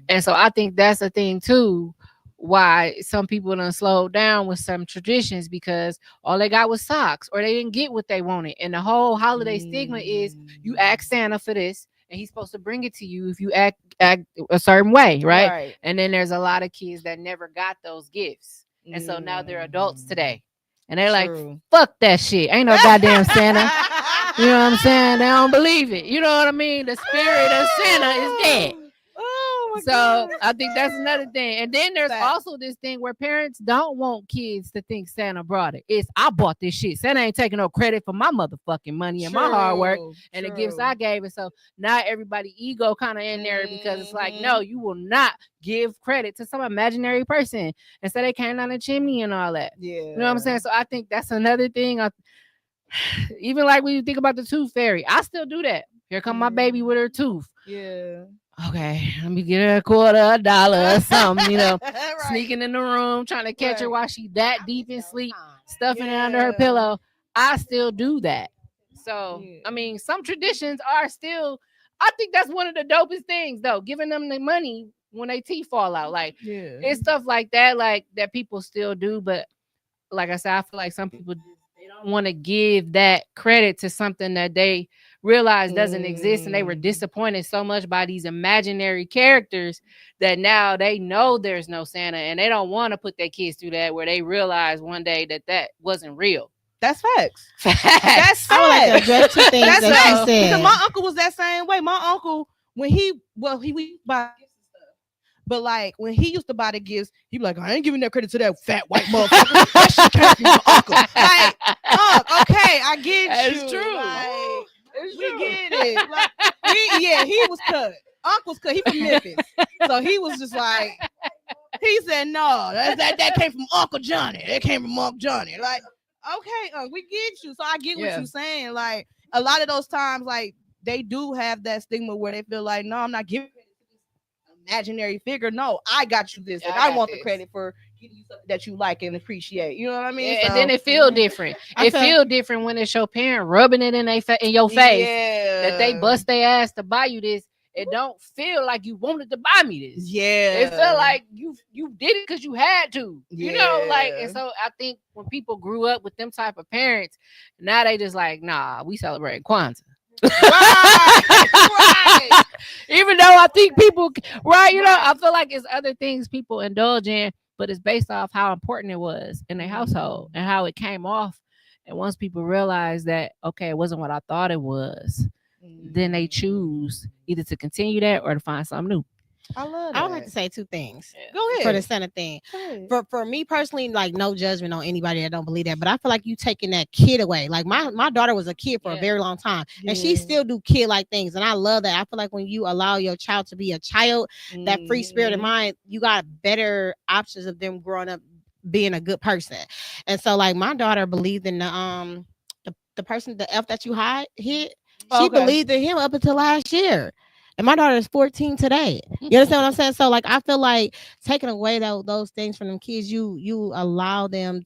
And so I think that's a thing too, why some people done slowed down with some traditions, because all they got was socks or they didn't get what they wanted. And the whole holiday stigma is you ask Santa for this and he's supposed to bring it to you if you act a certain way, right? And then there's a lot of kids that never got those gifts. And so now they're adults today. And they're like, fuck that shit. Ain't no goddamn Santa. You know what I'm saying? They don't believe it. You know what I mean? The spirit of Santa is dead. So I think that's another thing. And then there's also this thing where parents don't want kids to think Santa brought it. It's, I bought this shit. Santa ain't taking no credit for my motherfucking money and my hard work and the gifts I gave. And so now everybody ego kind of in there, because it's like, no, you will not give credit to some imaginary person. And so they came down the chimney and all that. You know what I'm saying? So I think that's another thing. Even like when you think about the tooth fairy, I still do that. Here come my baby with her tooth. Okay, let me get her a quarter, $1 or something, sneaking in the room, trying to catch her while she that deep in sleep, stuffing it under her pillow. I still do that. So, I mean, some traditions are still, I think that's one of the dopest things, though, giving them the money when they teeth fall out. Like, it's stuff like that people still do. But like I said, I feel like some people, they don't want to give that credit to something that they realized doesn't exist, and they were disappointed so much by these imaginary characters that now they know there's no Santa, and they don't want to put their kids through that, where they realize one day that wasn't real. That's facts. That's facts. I would like to address two things that you said. Because my uncle was that same way. My uncle, when we buy gifts and stuff, but like when he used to buy the gifts, he'd be like, I ain't giving that credit to that fat white motherfucker. That shit came from my uncle. Like, okay, I get you. It's true. Like, we get it. Like, he was cut. Uncle's cut. He from Memphis, so he was just like, he said, no, that came from Uncle Johnny. That came from Uncle Johnny. Like, okay, we get you. So I get what you're saying. Like, a lot of those times, like, they do have that stigma where they feel like, no, I'm not giving credit to this imaginary figure. No, I got you this. And I want the credit for getting you something that you like and appreciate. You know what I mean? And then it feel different. It feel different when it's your parent rubbing it in your face that they bust their ass to buy you this. It don't feel like you wanted to buy me this. Yeah. It felt like you did it because you had to. You know, like, and so I think when people grew up with them type of parents, now they just like, nah, we celebrate Kwanzaa. Right. Even though I think people, right, you know, I feel like it's other things people indulge in, but it's based off how important it was in their household and how it came off. And once people realize that, okay, it wasn't what I thought it was, then they choose either to continue that or to find something new. I love that. I would like to say two things. Go ahead. For the center thing. For me personally, like, no judgment on anybody that don't believe that, but I feel like you taking that kid away. Like my daughter was a kid for a very long time, and she still do kid like things, and I love that. I feel like when you allow your child to be a child, that free spirit of mind, you got better options of them growing up being a good person. And so, like, my daughter believed in the person, the F that you hit. She believed in him up until last year. And my daughter is 14 today. You understand what I'm saying? So, like, I feel like taking away those things from them kids, you allow them.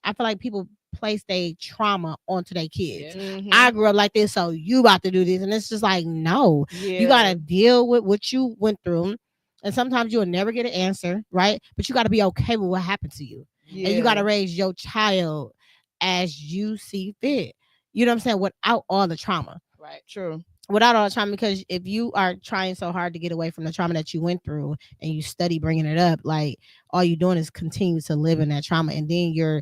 I feel like people place their trauma onto their kids. I grew up like this, so you about to do this. And it's just like, no. You got to deal with what you went through. And sometimes you'll never get an answer, right? But you got to be okay with what happened to you. And you got to raise your child as you see fit. You know what I'm saying? Without all the trauma. Right. True. Without all the trauma, because if you are trying so hard to get away from the trauma that you went through and you study bringing it up, like, all you're doing is continue to live in that trauma, and then you're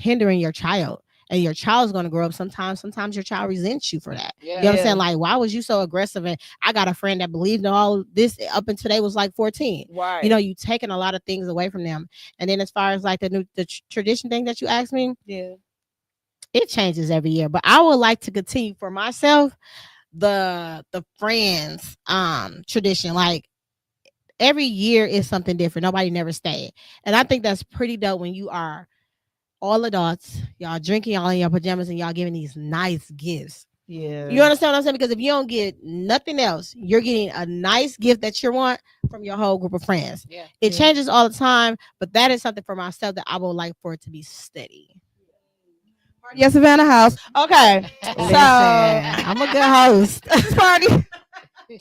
hindering your child, and your child's going to grow up. Sometimes your child resents you for that. You know what I'm saying? Like, why was you so aggressive? And I got a friend that believed in all this up until they was like 14. Right. You know, you taking a lot of things away from them. And then as far as like the tradition thing that you asked me, it changes every year, but I would like to continue for myself the friends tradition. Like, every year is something different. Nobody never stayed, and I think that's pretty dope when you are all adults, y'all drinking all in your pajamas, and y'all giving these nice gifts. Yeah, you understand what I'm saying? Because if you don't get nothing else, you're getting a nice gift that you want from your whole group of friends. It changes all the time, but that is something for myself that I would like for it to be steady. Yes, Savannah House. Okay. So I'm a good host. Party. She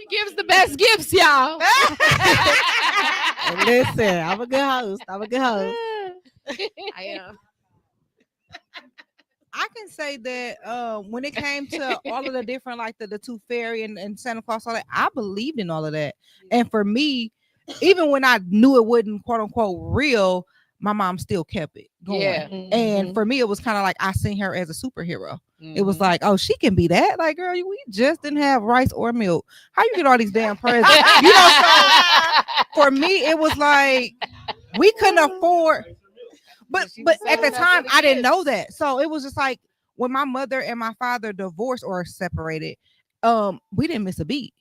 gives the best gifts, y'all. Listen, I'm a good host. I am. I can say that when it came to all of the different, like the tooth fairy and Santa Claus, all that, I believed in all of that. And for me, even when I knew it wasn't quote unquote real, my mom still kept it going. And for me, it was kind of like I seen her as a superhero. It was like, oh, she can be that. Like, girl, we just didn't have rice or milk. How you get all these damn presents? You know, so for me, it was like we couldn't afford. But at the time, I didn't know that. So it was just like when my mother and my father divorced or separated, we didn't miss a beat.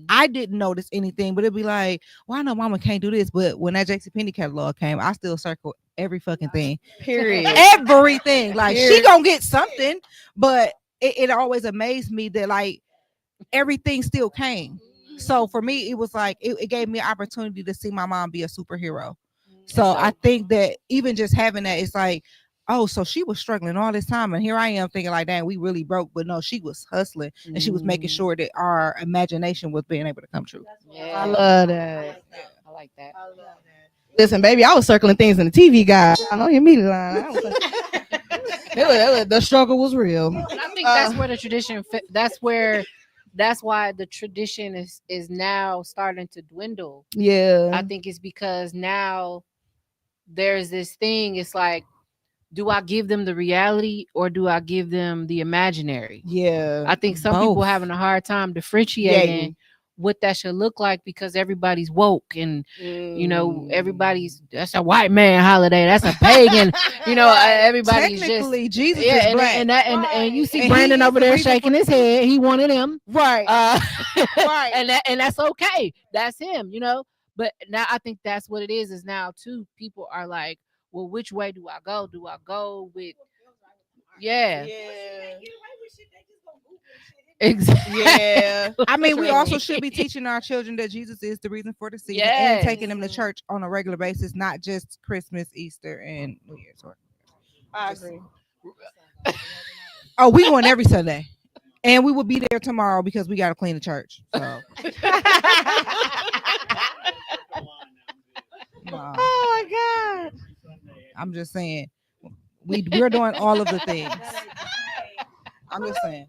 I didn't notice anything, but it'd be like, well, I know mama can't do this, but when that JCPenney catalog came, I still circle every fucking thing. Period. Everything. Like, she gonna get something, but it always amazed me that, like, everything still came. So for me, it was like it gave me an opportunity to see my mom be a superhero. So I think that even just having that, it's like, oh, so she was struggling all this time, and here I am thinking like, dang, we really broke. But no, she was hustling, and she was making sure that our imagination was being able to come true. I love that. I like that. Listen, baby, I was circling things in the TV guide. I know you mean line. The struggle was real. And I think that's where the tradition. That's why the tradition is now starting to dwindle. Yeah, I think it's because now there's this thing. It's like, do I give them the reality or do I give them the imaginary? Yeah, I think some people having a hard time differentiating what that should look like because everybody's woke and you know everybody's that's a white man holiday, that's a pagan, you know, everybody's Technically, just Jesus is black. And you see Brandon over there shaking his head. He one of them, right? Right, and that's okay. That's him, you know. But now I think that's what it is now too. People are like, well, which way do I go? Do I go with Exactly. Yeah. I mean, we Truly. also should be teaching our children that Jesus is the reason for the season Yes. and taking them to church on a regular basis, not just Christmas, Easter, and New Year's. I agree. Oh, we going every Sunday. And we will be there tomorrow because we got to clean the church. So, no, Oh my God. I'm just saying, we're doing all of the things. I'm just saying.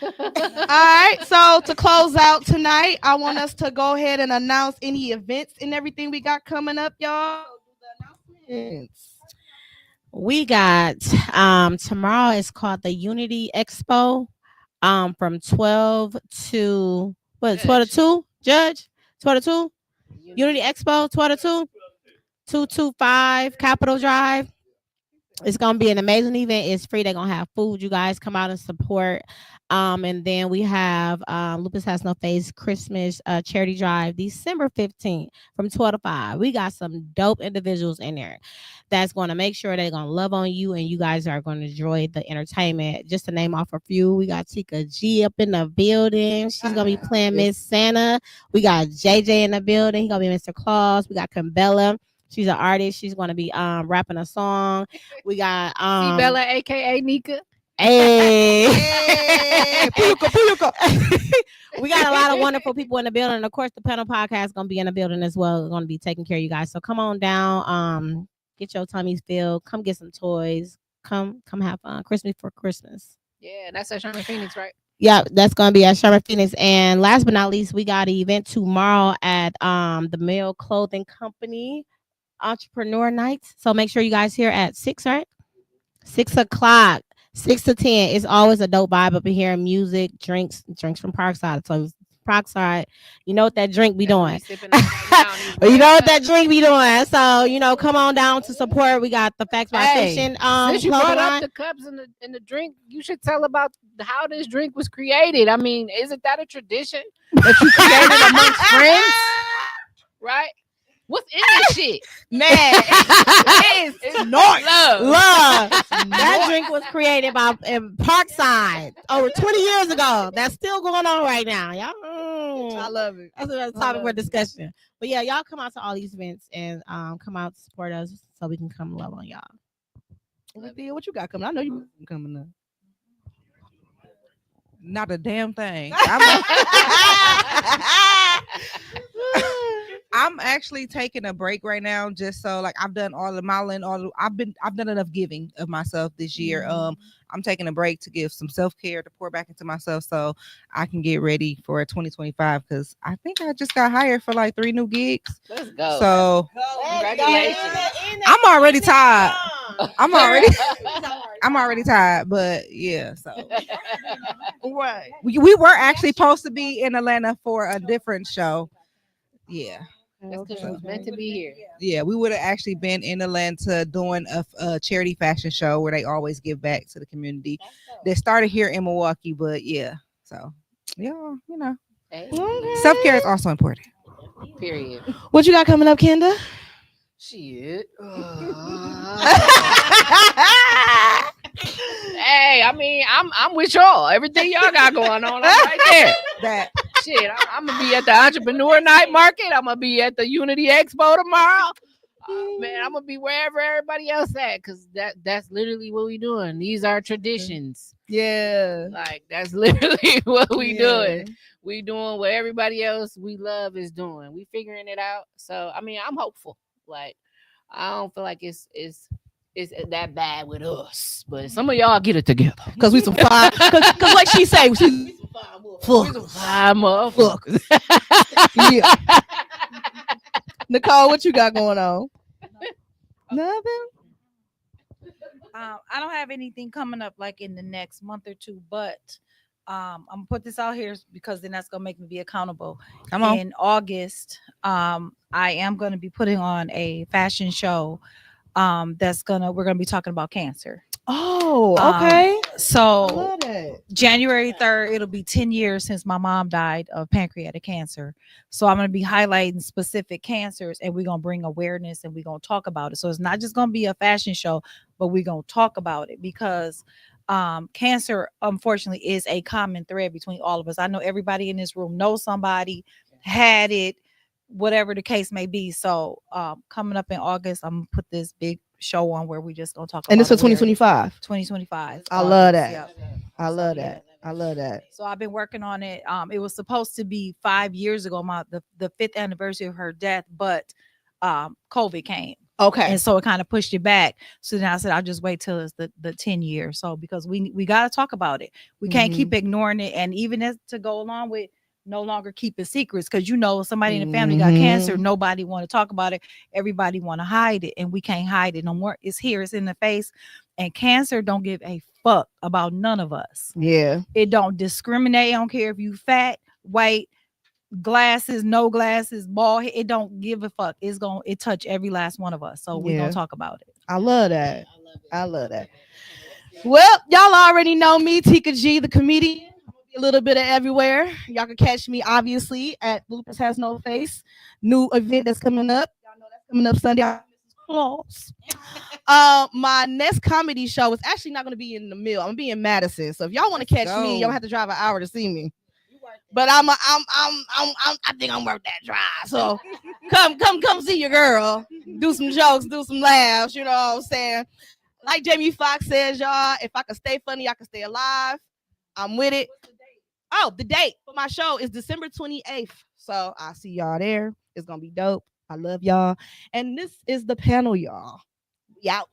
All right. So to close out tonight, I want us to go ahead and announce any events and everything we got coming up, y'all. Announcements. We got tomorrow is called the Unity Expo. From 12 to what? 12 to 2, Judge? 12 to 2? Unity Expo, 12 to 2, 225 Capitol Drive. It's gonna be an amazing event. It's free. They're gonna have food. You guys come out and support. And then we have Lupus Has No Face Christmas charity drive December 15th from 12 to 5. We got some dope individuals in there that's gonna make sure they're gonna love on you and you guys are gonna enjoy the entertainment. Just to name off a few, we got Tika G up in the building. She's gonna be playing Miss Santa. We got JJ in the building. He's gonna be Mr. Claus. We got Cambella. She's an artist. She's going to be rapping a song. We got See Bella, aka Nika. Hey. Puyuka. We got a lot of wonderful people in the building. And of course, the panel podcast is going to be in the building as well. We're going to be taking care of you guys. So come on down. Get your tummies filled. Come get some toys. Come have fun. Christmas for Christmas. Yeah, that's at Sherman Phoenix, right? Yeah, that's gonna be at Sherman Phoenix. And last but not least, we got an event tomorrow at the Male Clothing Company Entrepreneur Nights. So make sure you guys here at 6, right? 6 o'clock, 6 to 10. It's always a dope vibe up in here. Music, drinks from Parkside. So Parkside, you know what that drink be doing. You know what that drink be doing. So, come on down to support. We got the Facts by Hey, Fiction. Since you clothing brought line. up the cups and the drink, you should tell about how this drink was created. I mean, isn't that a tradition that you created amongst friends? Right? What's in this shit? Man, It's nice. Love. That drink was created by Parkside over 20 years ago. That's still going on right now. Y'all, I love it. that's a topic for discussion. But yeah, y'all come out to all these events and come out to support us so we can come love on y'all. Olivia, what you got coming? I know you coming up. Not a damn thing. I'm actually taking a break right now, just so I've done all the modeling, I've done enough giving of myself this year. I'm taking a break to give some self-care to pour back into myself so I can get ready for 2025 because I think I just got hired for 3 new gigs. Let's go. So Congratulations. I'm already tired. I'm already tired, but yeah. So Right. we were actually supposed to be in Atlanta for a different show. Yeah. That's because it was meant to be here. Yeah, we would have actually been in Atlanta doing a charity fashion show where they always give back to the community. They started here in Milwaukee, but yeah. So, yeah, Hey, self-care is also important. period. What you got coming up, Kenda? Shit. Hey, I mean, I'm with y'all. Everything y'all got going on, I'm right there. That Shit, I'm gonna be at the Entrepreneur Night Market. I'm gonna be at the Unity Expo tomorrow. Man, I'm gonna be wherever everybody else at, because that's literally what we doing. These are traditions. Yeah. Like that's literally what we Yeah. doing. We doing what everybody else we love is doing. We figuring it out. So I mean, I'm hopeful. Like I don't feel like it's that bad with us, but some of y'all get it together. Cause we some fine. Cause like she say, we some Fine motherfuckers. yeah. Nicole, what you got going on? Nothing. I don't have anything coming up in the next month or two, but I'm gonna put this out here because then that's gonna make me be accountable. Come on. In August, I am gonna be putting on a fashion show. We're gonna be talking about cancer. Oh, okay. So Love that. January 3rd, it'll be 10 years since my mom died of pancreatic cancer. So I'm going to be highlighting specific cancers and we're going to bring awareness and we're going to talk about it. So it's not just going to be a fashion show, but we're going to talk about it because cancer unfortunately is a common thread between all of us. I know everybody in this room knows somebody had it, whatever the case may be. So coming up in August, I'm gonna put this big show on where we just gonna talk about And this for it. 2025. 2025. I love August, that. yep. I love So, yeah. that. I love that. So I've been working on it. It was supposed to be 5 years ago, the 5th anniversary of her death, but COVID came. Okay. And so it kind of pushed it back. So then I said, I'll just wait till it's the 10 years. So because we got to talk about it. We can't keep ignoring it. And even as to go along with no longer keeping secrets, because somebody in the family got cancer, nobody want to talk about it. Everybody want to hide it, and we can't hide it no more. It's here, it's in the face. And cancer don't give a fuck about none of us. Yeah. It don't discriminate. I don't care if you fat, white, glasses, no glasses, bald head. It don't give a fuck. It touch every last one of us. So we're gonna talk about it. I love that. I love that. Well, y'all already know me, Tika G, the comedian. A little bit of everywhere. Y'all can catch me obviously at Bloopers Has No Face. New event that's coming up. Y'all know that's coming up Sunday. Claus. My next comedy show is actually not going to be in the Mill. I'm gonna be in Madison. So if y'all want to catch me, y'all have to drive an hour to see me. But I think I'm worth that drive. So come see your girl. Do some jokes, do some laughs. You know what I'm saying? Like Jamie Foxx says, y'all, if I can stay funny, I can stay alive. I'm with it. Oh, the date for my show is December 28th. So I'll see y'all there. It's gonna be dope. I love y'all. And this is the panel, y'all. We out.